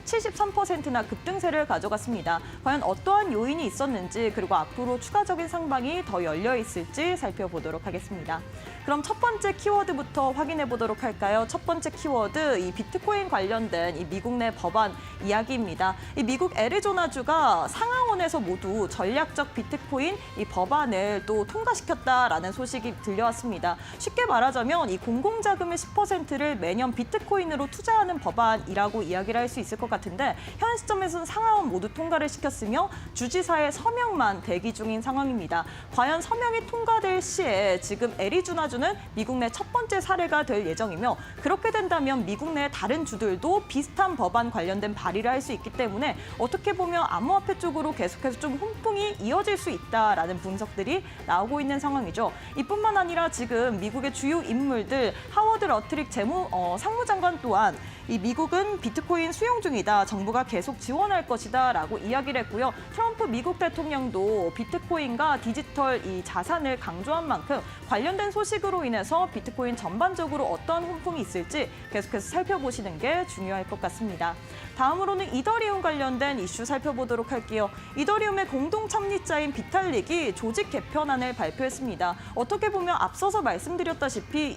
73%나 급등세를 가져갔습니다. 과연 어떠한 요인이 있었는지 그리고 앞으로 추가적인 상방이 더 열려 있을지 살펴보도록 하겠습니다. 그럼 첫 번째 키워드부터 확인해 보도록 할까요? 첫 번째 키워드, 이 비트코인 관련된 이 미국 내 법안 이야기입니다. 이 미국 애리조나주가 상하원에서 모두 전략적 비트코인 이 법안을 또 통과시켰다라는 소식이 들려왔습니다. 쉽게 말하자면 이 공공자금의 10%를 매년 비트코인으로 투자하는 법안이라고 이야기를 할 수 있을 것 같은데 현 시점에서는 상하원 모두 통과를 시켰으며 주지사의 서명만 대기 중인 상황입니다. 과연 서명이 통과될 시에 지금 애리조나주는 미국 내 첫 번째 사례가 될 예정이며 그렇게 된다면 미국 내 다른 주들도 비슷한 법안 관련된 발의를 할 수 있기 때문에 어떻게 보면 암호화폐 쪽으로 계속해서 좀 훈풍이 이어질 수 있다라는 분석들이 나오고 있는 상황이죠. 이뿐만 아니라 지금 미국의 주요 인물들 하워드 러트릭 상무장관 또한 이 미국은 비트코인 수용 중이다. 정부가 계속 지원할 것이다. 라고 이야기를 했고요. 트럼프 미국 대통령도 비트코인과 디지털 이 자산을 강조한 만큼 관련된 소식으로 인해서 비트코인 전반적으로 어떤 훈풍이 있을지 계속해서 살펴보시는 게 중요할 것 같습니다. 다음으로는 이더리움 관련된 이슈 살펴보도록 할게요. 이더리움의 공동 참리자인 비탈릭이 조직 개편안을 발표했습니다. 어떻게 보면 앞서서 말씀드렸다시피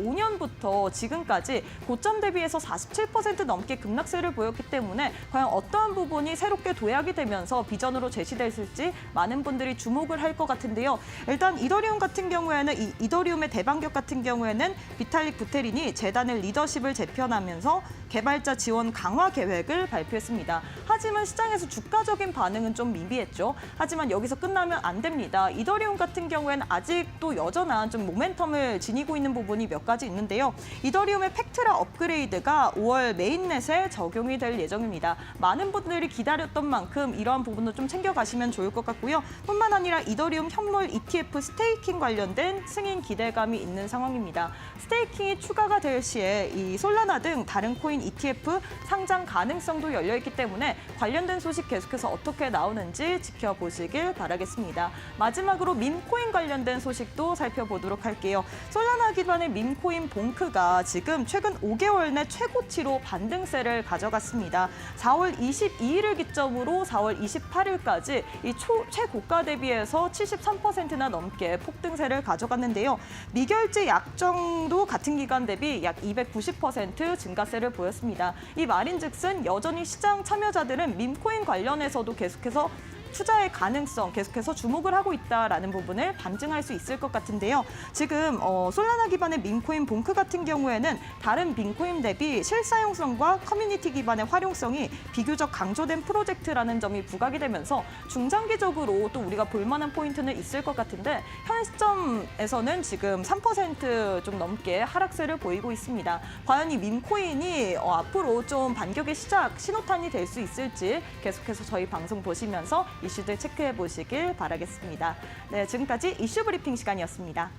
2025년부터 지금까지 고점 대비해서 47% 넘게 급락세를 보였기 때문에 과연 어떠한 부분이 새롭게 도약이 되면서 비전으로 제시됐을지 많은 분들이 주목을 할 것 같은데요. 일단 이더리움 같은 경우에는 이 이더리움의 대반격 같은 경우에는 비탈릭 부테린이 재단의 리더십을 재편하면서 개발자 지원 강화 계획을 발표했습니다. 하지만 시장에서 주가적인 반응은 좀 미비했죠. 하지만 여기서 끝나면 안 됩니다. 이더리움 같은 경우에는 아직도 여전한 좀 모멘텀을 지니고 있는 부분이 몇 가지 있는데요. 이더리움의 팩트라 업그레이드가 5월 메인넷에 적용이 될 예정입니다. 많은 분들이 기다렸던 만큼 이러한 부분도 좀 챙겨가시면 좋을 것 같고요. 뿐만 아니라 이더리움 현물 ETF 스테이킹 관련된 승인 기대감이 있는 상황입니다. 스테이킹이 추가가 될 시에 이 솔라나 등 다른 코인 민코인 ETF 상장 가능성도 열려 있기 때문에 관련된 소식 계속해서 어떻게 나오는지 지켜보시길 바라겠습니다. 마지막으로 밈코인 관련된 소식도 살펴보도록 할게요. 솔라나 기반의 밈코인 봉크가 지금 최근 5개월 내 최고치로 반등세를 가져갔습니다. 4월 22일을 기점으로 4월 28일까지 이 최고가 대비해서 73%나 넘게 폭등세를 가져갔는데요. 미결제 약정도 같은 기간 대비 약 290% 증가세를 보였습니다. 이 말인즉슨 여전히 시장 참여자들은 밈코인 관련해서도 계속해서 투자의 가능성 계속해서 주목을 하고 있다라는 부분을 반증할 수 있을 것 같은데요. 지금 솔라나 기반의 밈코인 봉크 같은 경우에는 다른 밈코인 대비 실사용성과 커뮤니티 기반의 활용성이 비교적 강조된 프로젝트라는 점이 부각이 되면서 중장기적으로 또 우리가 볼만한 포인트는 있을 것 같은데 현 시점에서는 지금 3% 좀 넘게 하락세를 보이고 있습니다. 과연 이 밈코인이 앞으로 좀 반격의 시작, 신호탄이 될 수 있을지 계속해서 저희 방송 보시면서 이슈들 체크해 보시길 바라겠습니다. 네, 지금까지 이슈 브리핑 시간이었습니다.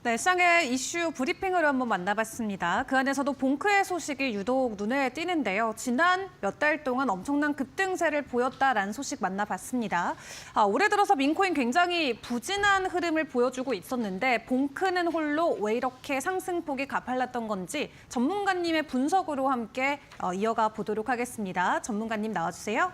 네, 시장의 이슈 브리핑으로 한번 만나봤습니다. 그 안에서도 봉크의 소식이 유독 눈에 띄는데요. 지난 몇 달 동안 엄청난 급등세를 보였다라는 소식 만나봤습니다. 올해 들어서 민코인 굉장히 부진한 흐름을 보여주고 있었는데 봉크는 홀로 왜 이렇게 상승폭이 가팔랐던 건지 전문가님의 분석으로 함께 이어가 보도록 하겠습니다. 전문가님 나와주세요.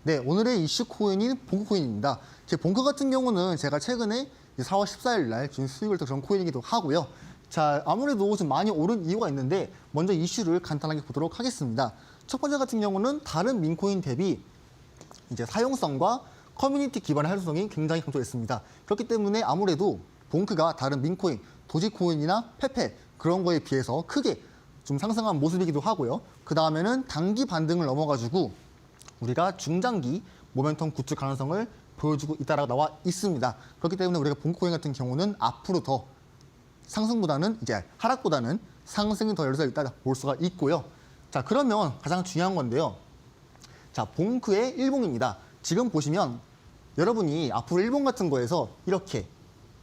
네, 오늘의 이슈 코인인 봉크코인입니다. 제 봉크 같은 경우는 제가 최근에 4월 14일 날 준 수익을 더 그런 코인이기도 하고요. 자, 아무래도 좀 많이 오른 이유가 있는데 먼저 이슈를 간단하게 보도록 하겠습니다. 첫 번째 같은 경우는 다른 민코인 대비 이제 사용성과 커뮤니티 기반의 활동성이 굉장히 강조했습니다. 그렇기 때문에 아무래도 봉크가 다른 민코인, 도지코인이나 페페 그런 거에 비해서 크게 좀 상승한 모습이기도 하고요. 그 다음에는 단기 반등을 넘어가지고 우리가 중장기 모멘텀 구축 가능성을 보여주고 있다라고 나와 있습니다. 그렇기 때문에 우리가 봉크코인 같은 경우는 앞으로 더 상승보다는 이제 하락보다는 상승이 더 열려 있다 볼 수가 있고요. 자, 그러면 가장 중요한 건데요. 자, 봉크의 일봉입니다. 지금 보시면 여러분이 앞으로 일봉 같은 거에서 이렇게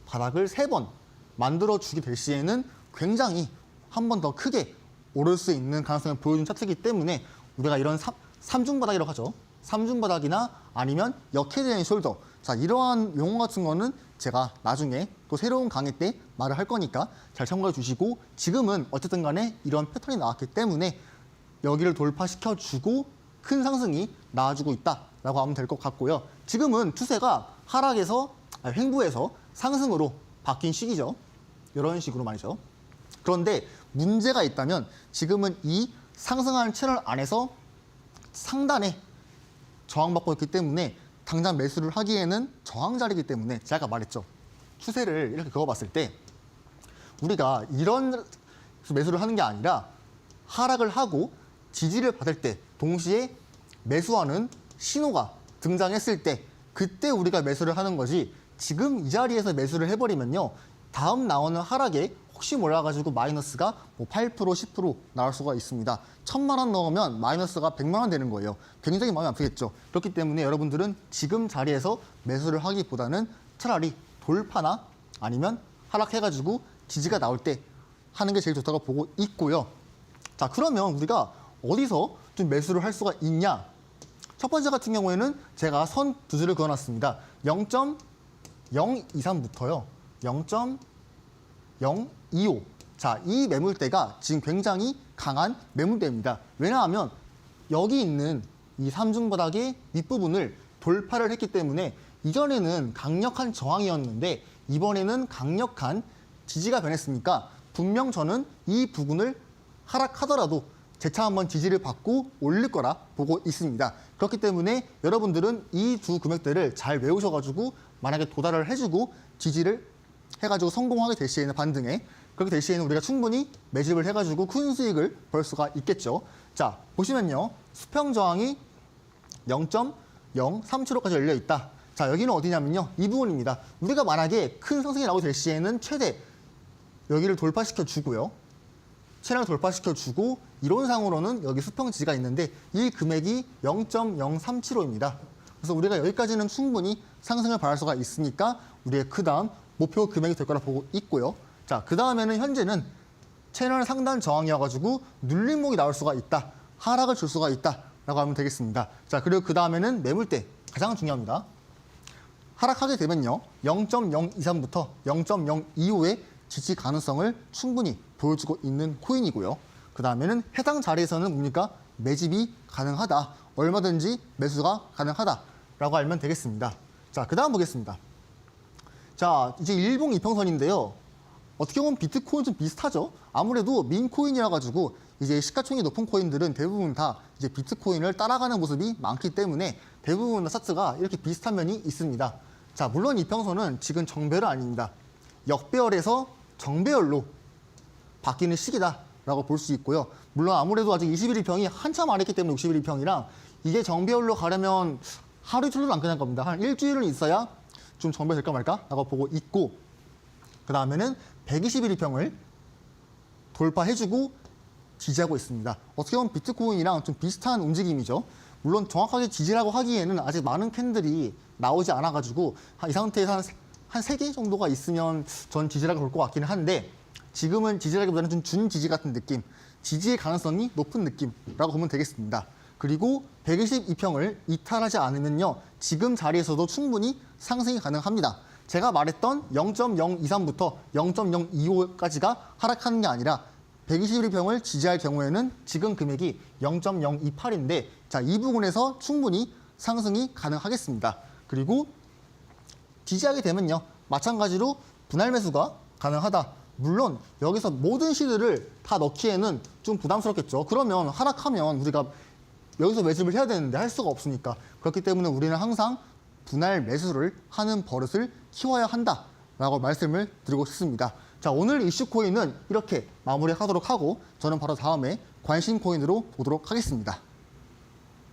바닥을 3번 만들어주게 될 시에는 굉장히 한 번 더 크게 오를 수 있는 가능성을 보여준 차트이기 때문에 우리가 이런 삼중바닥이라고 하죠. 삼중바닥이나 아니면 역헤드앤 숄더. 자, 이러한 용어 같은 거는 제가 나중에 또 새로운 강의 때 말을 할 거니까 잘 참고해 주시고 지금은 어쨌든 간에 이런 패턴이 나왔기 때문에 여기를 돌파시켜주고 큰 상승이 나와주고 있다라고 하면 될 것 같고요. 지금은 추세가 횡보해서 상승으로 바뀐 시기죠. 이런 식으로 말이죠. 그런데 문제가 있다면 지금은 이 상승하는 채널 안에서 상단에 저항받고 있기 때문에 당장 매수를 하기에는 저항 자리이기 때문에 제가 아까 말했죠. 추세를 이렇게 그어봤을 때 우리가 이런 매수를 하는 게 아니라 하락을 하고 지지를 받을 때 동시에 매수하는 신호가 등장했을 때 그때 우리가 매수를 하는 거지 지금 이 자리에서 매수를 해버리면요. 다음 나오는 하락에 혹시 몰라가지고 마이너스가 8%, 10% 나올 수가 있습니다. 1,000만 원 넣으면 마이너스가 100만 원 되는 거예요. 굉장히 마음이 아프겠죠. 그렇기 때문에 여러분들은 지금 자리에서 매수를 하기보다는 차라리 돌파나 아니면 하락해가지고 지지가 나올 때 하는 게 제일 좋다고 보고 있고요. 자, 그러면 우리가 어디서 좀 매수를 할 수가 있냐? 첫 번째 같은 경우에는 제가 선 두 줄을 그어놨습니다. 0.023부터요. 0.025. 자, 이 매물대가 지금 굉장히 강한 매물대입니다. 왜냐하면 여기 있는 이 삼중바닥의 윗부분을 돌파를 했기 때문에 이전에는 강력한 저항이었는데 이번에는 강력한 지지가 변했으니까 분명 저는 이 부분을 하락하더라도 재차 한번 지지를 받고 올릴 거라 보고 있습니다. 그렇기 때문에 여러분들은 이 두 금액대를 잘 외우셔가지고 만약에 도달을 해주고 지지를 해가지고 성공하게 될 시에는 반등에 그렇게 될 시에는 우리가 충분히 매집을 해가지고 큰 수익을 벌 수가 있겠죠. 자, 보시면요. 수평 저항이 0.037호까지 열려 있다. 자, 여기는 어디냐면요. 이 부분입니다. 우리가 만약에 큰 상승이 나오게 될 시에는 최대 여기를 돌파시켜 주고요. 채널을 돌파시켜 주고 이론상으로는 여기 수평 지지가 있는데 이 금액이 0.0375입니다. 그래서 우리가 여기까지는 충분히 상승을 바랄 수가 있으니까 우리의 그 다음 목표 금액이 될 거라 보고 있고요. 자, 그 다음에는 현재는 채널 상단 저항이어가지고 눌림목이 나올 수가 있다. 하락을 줄 수가 있다라고 하면 되겠습니다. 자, 그리고 그 다음에는 매물대 가장 중요합니다. 하락하게 되면요. 0.023부터 0.025의 지지 가능성을 충분히 보여주고 있는 코인이고요. 그 다음에는 해당 자리에서는 뭡니까? 매집이 가능하다. 얼마든지 매수가 가능하다라고 알면 되겠습니다. 자, 그 다음 보겠습니다. 자, 이제 일봉 이평선인데요. 어떻게 보면 비트코인 좀 비슷하죠. 아무래도 민코인이라 가지고 이제 시가총액이 높은 코인들은 대부분 다 이제 비트코인을 따라가는 모습이 많기 때문에 대부분 차트가 이렇게 비슷한 면이 있습니다. 자, 물론 이평선은 지금 정배열은 아닙니다. 역배열에서 정배열로 바뀌는 시기다라고 볼 수 있고요. 물론 아무래도 아직 21일평이 한참 안 했기 때문에 61일평이랑 이게 정배열로 가려면 하루 이틀로는 안 끝날 겁니다. 한 일주일은 있어야 좀 정배될까 말까라고 보고 있고, 그 다음에는 121일평을 돌파해주고 지지하고 있습니다. 어떻게 보면 비트코인이랑 좀 비슷한 움직임이죠. 물론 정확하게 지지라고 하기에는 아직 많은 캔들이 나오지 않아가지고 이 상태에서 한 3개 정도가 있으면 전 지지라고 볼 것 같기는 한데, 지금은 지지라기보다는 좀 준지지 같은 느낌, 지지의 가능성이 높은 느낌이라고 보면 되겠습니다. 그리고 122평을 이탈하지 않으면요, 지금 자리에서도 충분히 상승이 가능합니다. 제가 말했던 0.023부터 0.025까지가 하락하는 게 아니라 121평을 지지할 경우에는 지금 금액이 0.028인데, 자, 이 부분에서 충분히 상승이 가능하겠습니다. 그리고 지지하게 되면요, 마찬가지로 분할 매수가 가능하다. 물론 여기서 모든 시드를 다 넣기에는 좀 부담스럽겠죠. 그러면 하락하면 우리가 여기서 매집을 해야 되는데 할 수가 없으니까. 그렇기 때문에 우리는 항상 분할 매수를 하는 버릇을 키워야 한다라고 말씀을 드리고 싶습니다. 자, 오늘 이슈 코인은 이렇게 마무리하도록 하고 저는 바로 다음에 관심 코인으로 보도록 하겠습니다.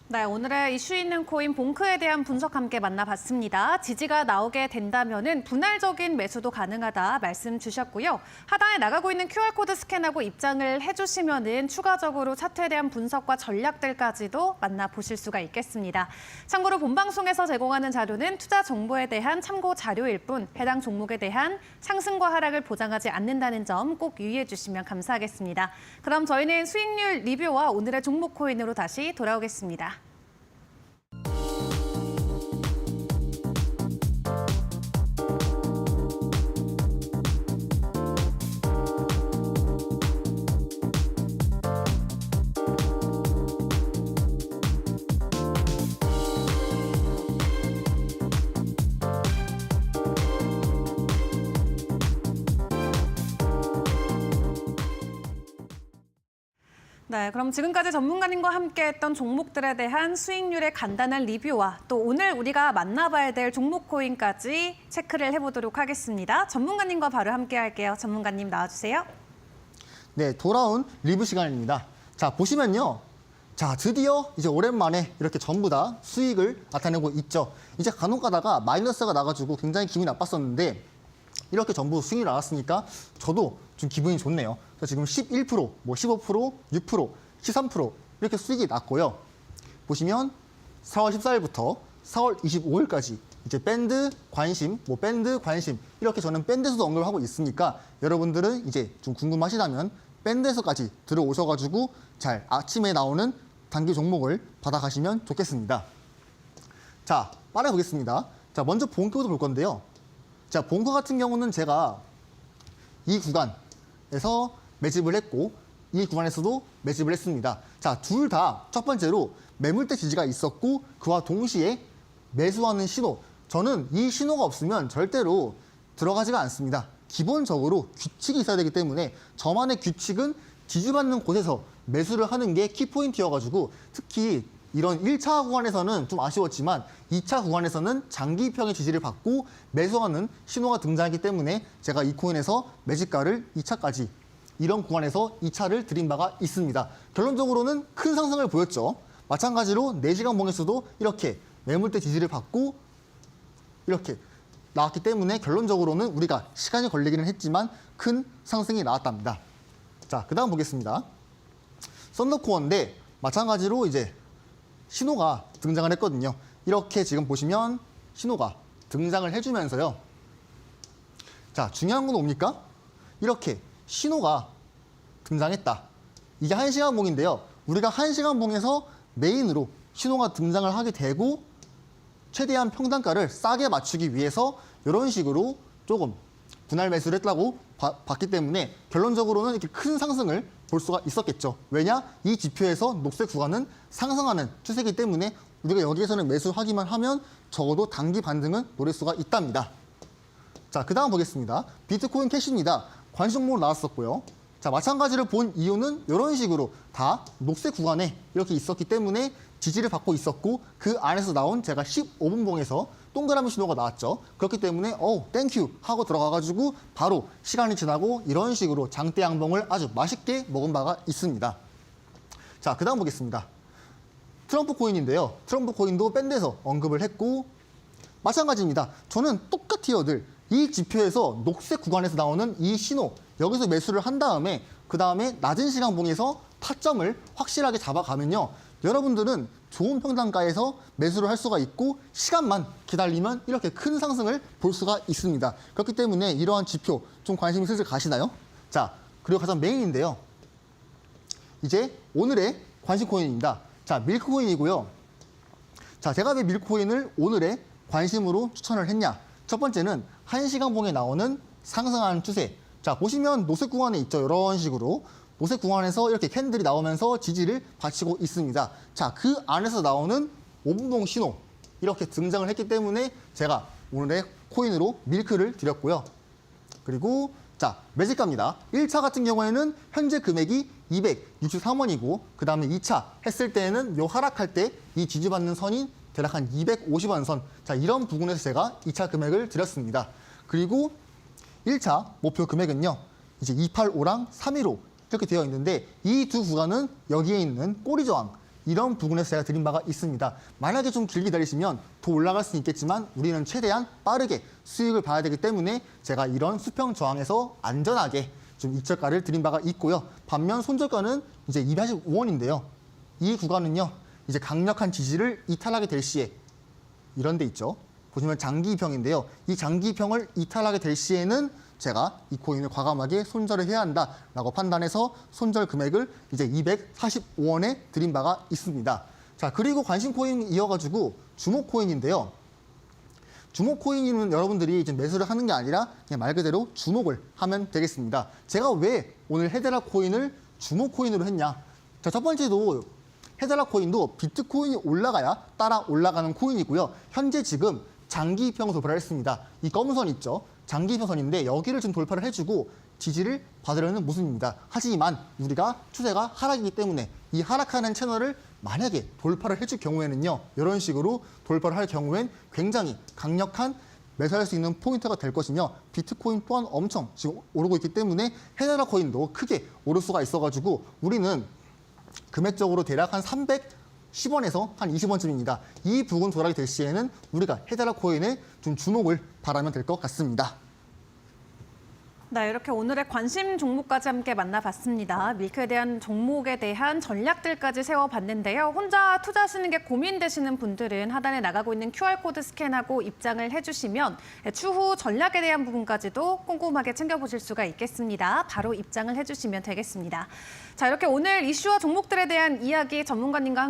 네, 오늘의 이슈 있는 코인 봉크에 대한 분석 함께 만나봤습니다. 지지가 나오게 된다면은 분할적인 매수도 가능하다 말씀 주셨고요. 하단에 나가고 있는 QR코드 스캔하고 입장을 해주시면은 추가적으로 차트에 대한 분석과 전략들까지도 만나보실 수가 있겠습니다. 참고로 본방송에서 제공하는 자료는 투자 정보에 대한 참고 자료일 뿐 해당 종목에 대한 상승과 하락을 보장하지 않는다는 점 꼭 유의해 주시면 감사하겠습니다. 그럼 저희는 수익률 리뷰와 오늘의 종목 코인으로 다시 돌아오겠습니다. 네, 그럼 지금까지 전문가님과 함께했던 종목들에 대한 수익률의 간단한 리뷰와 또 오늘 우리가 만나봐야 될 종목 코인까지 체크를 해보도록 하겠습니다. 전문가님과 바로 함께할게요. 전문가님 나와주세요. 네, 돌아온 리뷰 시간입니다. 자, 보시면요. 자, 드디어 이제 오랜만에 이렇게 전부 다 수익을 나타내고 있죠. 이제 간혹 가다가 마이너스가 나가지고 굉장히 기분이 나빴었는데 이렇게 전부 수익이 나왔으니까 저도 좀 기분이 좋네요. 그래서 지금 11%, 뭐 15%, 6%, 13% 이렇게 수익이 났고요. 보시면 4월 14일부터 4월 25일까지 이제 밴드 관심, 뭐 밴드 관심 이렇게 저는 밴드에서도 언급을 하고 있으니까 여러분들은 이제 좀 궁금하시다면 밴드에서까지 들어오셔가지고 잘 아침에 나오는 단기 종목을 받아가시면 좋겠습니다. 자, 빠르게 보겠습니다. 자, 먼저 본격부터 볼 건데요. 자, 본거 같은 경우는 제가 이 구간에서 매집을 했고 이 구간에서도 매집을 했습니다. 자, 둘 다 첫 번째로 매물대 지지가 있었고 그와 동시에 매수하는 신호. 저는 이 신호가 없으면 절대로 들어가지가 않습니다. 기본적으로 규칙이 있어야 되기 때문에 저만의 규칙은 지지받는 곳에서 매수를 하는 게 키포인트여가지고 특히 이런 1차 구간에서는 좀 아쉬웠지만 2차 구간에서는 장기평의 지지를 받고 매수하는 신호가 등장하기 때문에 제가 이 코인에서 매집가를 2차까지 이런 구간에서 2차를 드린 바가 있습니다. 결론적으로는 큰 상승을 보였죠. 마찬가지로 4시간 봉에서도 이렇게 매물대 지지를 받고 이렇게 나왔기 때문에 결론적으로는 우리가 시간이 걸리기는 했지만 큰 상승이 나왔답니다. 자, 그 다음 보겠습니다. 썬더코어인데 마찬가지로 이제 신호가 등장을 했거든요. 이렇게 지금 보시면 신호가 등장을 해주면서요. 자, 중요한 건 뭡니까? 이렇게 신호가 등장했다. 이게 1시간 봉인데요. 우리가 1시간 봉에서 메인으로 신호가 등장을 하게 되고 최대한 평단가를 싸게 맞추기 위해서 이런 식으로 조금 분할 매수를 했다고 봤기 때문에 결론적으로는 이렇게 큰 상승을 볼 수가 있었겠죠. 왜냐? 이 지표에서 녹색 구간은 상승하는 추세이기 때문에 우리가 여기에서는 매수하기만 하면 적어도 단기 반등은 노릴 수가 있답니다. 자, 그 다음 보겠습니다. 비트코인 캐시입니다. 관심 종목으로 나왔었고요. 자, 마찬가지를 본 이유는 이런 식으로 다 녹색 구간에 이렇게 있었기 때문에 지지를 받고 있었고 그 안에서 나온 제가 15분 봉에서 동그라미 신호가 나왔죠. 그렇기 때문에 땡큐 하고 들어가가지고 바로 시간이 지나고 이런 식으로 장대 양봉을 아주 맛있게 먹은 바가 있습니다. 자, 그 다음 보겠습니다. 트럼프 코인인데요. 트럼프 코인도 밴드에서 언급을 했고 마찬가지입니다. 저는 똑같아요. 늘 이 지표에서 녹색 구간에서 나오는 이 신호 여기서 매수를 한 다음에 그 다음에 낮은 시간 봉에서 타점을 확실하게 잡아가면요. 여러분들은 좋은 평단가에서 매수를 할 수가 있고 시간만 기다리면 이렇게 큰 상승을 볼 수가 있습니다. 그렇기 때문에 이러한 지표 좀 관심이 슬슬 가시나요? 자, 그리고 가장 메인인데요. 이제 오늘의 관심 코인입니다. 자, 밀크코인이고요. 자, 제가 왜 밀크코인을 오늘의 관심으로 추천을 했냐? 첫 번째는 1시간 봉에 나오는 상승하는 추세. 자, 보시면 녹색 구간에 있죠. 이런 식으로. 녹색 구간에서 이렇게 캔들이 나오면서 지지를 받치고 있습니다. 자, 그 안에서 나오는 5분봉 신호 이렇게 등장을 했기 때문에 제가 오늘의 코인으로 밀크를 드렸고요. 그리고 자, 매직가입니다. 1차 같은 경우에는 현재 금액이 263원이고 그 다음에 2차 했을 때는 요 하락할 때 이 지지받는 선이 대략 한 250원 선. 자, 이런 부분에서 제가 2차 금액을 드렸습니다. 그리고 1차 목표 금액은요. 이제 285랑 315 이렇게 되어 있는데 이 두 구간은 여기에 있는 꼬리 저항 이런 부분에서 제가 드린 바가 있습니다. 만약에 좀 길게 기다리시면 더 올라갈 수는 있겠지만 우리는 최대한 빠르게 수익을 봐야 되기 때문에 제가 이런 수평 저항에서 안전하게 좀 익절가를 드린 바가 있고요. 반면 손절가는 이제 285원인데요. 이 구간은요. 이제 강력한 지지를 이탈하게 될 시에 이런 데 있죠. 보시면 장기이평인데요. 이 장기이평을 이탈하게 될 시에는 제가 이 코인을 과감하게 손절을 해야 한다라고 판단해서 손절 금액을 이제 245원에 드린 바가 있습니다. 자, 그리고 관심 코인 이어가지고 주목 코인인데요. 주목 코인은 여러분들이 이제 매수를 하는 게 아니라 그냥 말 그대로 주목을 하면 되겠습니다. 제가 왜 오늘 헤데라 코인을 주목 코인으로 했냐? 자, 첫 번째도 헤데라 코인도 비트코인이 올라가야 따라 올라가는 코인이고요. 현재 지금 장기이평 돌파를 했습니다. 이 검은 선 있죠? 장기이평선인데 여기를 좀 돌파를 해주고 지지를 받으려는 모습입니다. 하지만 우리가 추세가 하락이기 때문에 이 하락하는 채널을 만약에 돌파를 해줄 경우에는요. 이런 식으로 돌파를 할 경우엔 굉장히 강력한 매수할 수 있는 포인트가 될 것이며 비트코인 또한 엄청 지금 오르고 있기 때문에 헤데라 코인도 크게 오를 수가 있어가지고 우리는 금액적으로 대략 한 310원에서 한 20원쯤입니다. 이 부분 조락이 될 시에는 우리가 헤데라 코인에 좀 주목을 바라면 될 것 같습니다. 네, 이렇게 오늘의 관심 종목까지 함께 만나봤습니다. 밀크에 대한 종목에 대한 전략들까지 세워봤는데요. 혼자 투자하시는 게 고민되시는 분들은 하단에 나가고 있는 QR코드 스캔하고 입장을 해주시면 추후 전략에 대한 부분까지도 꼼꼼하게 챙겨보실 수가 있겠습니다. 바로 입장을 해주시면 되겠습니다. 자, 이렇게 오늘 이슈와 종목들에 대한 이야기 전문가님과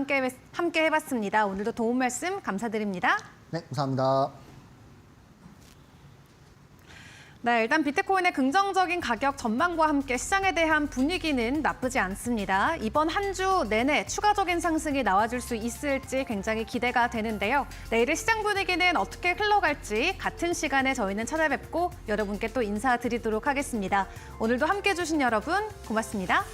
함께 해봤습니다. 오늘도 도움 말씀 감사드립니다. 네, 감사합니다. 네, 일단 비트코인의 긍정적인 가격 전망과 함께 시장에 대한 분위기는 나쁘지 않습니다. 이번 한 주 내내 추가적인 상승이 나와줄 수 있을지 굉장히 기대가 되는데요. 내일의 시장 분위기는 어떻게 흘러갈지 같은 시간에 저희는 찾아뵙고 여러분께 또 인사드리도록 하겠습니다. 오늘도 함께해 주신 여러분 고맙습니다.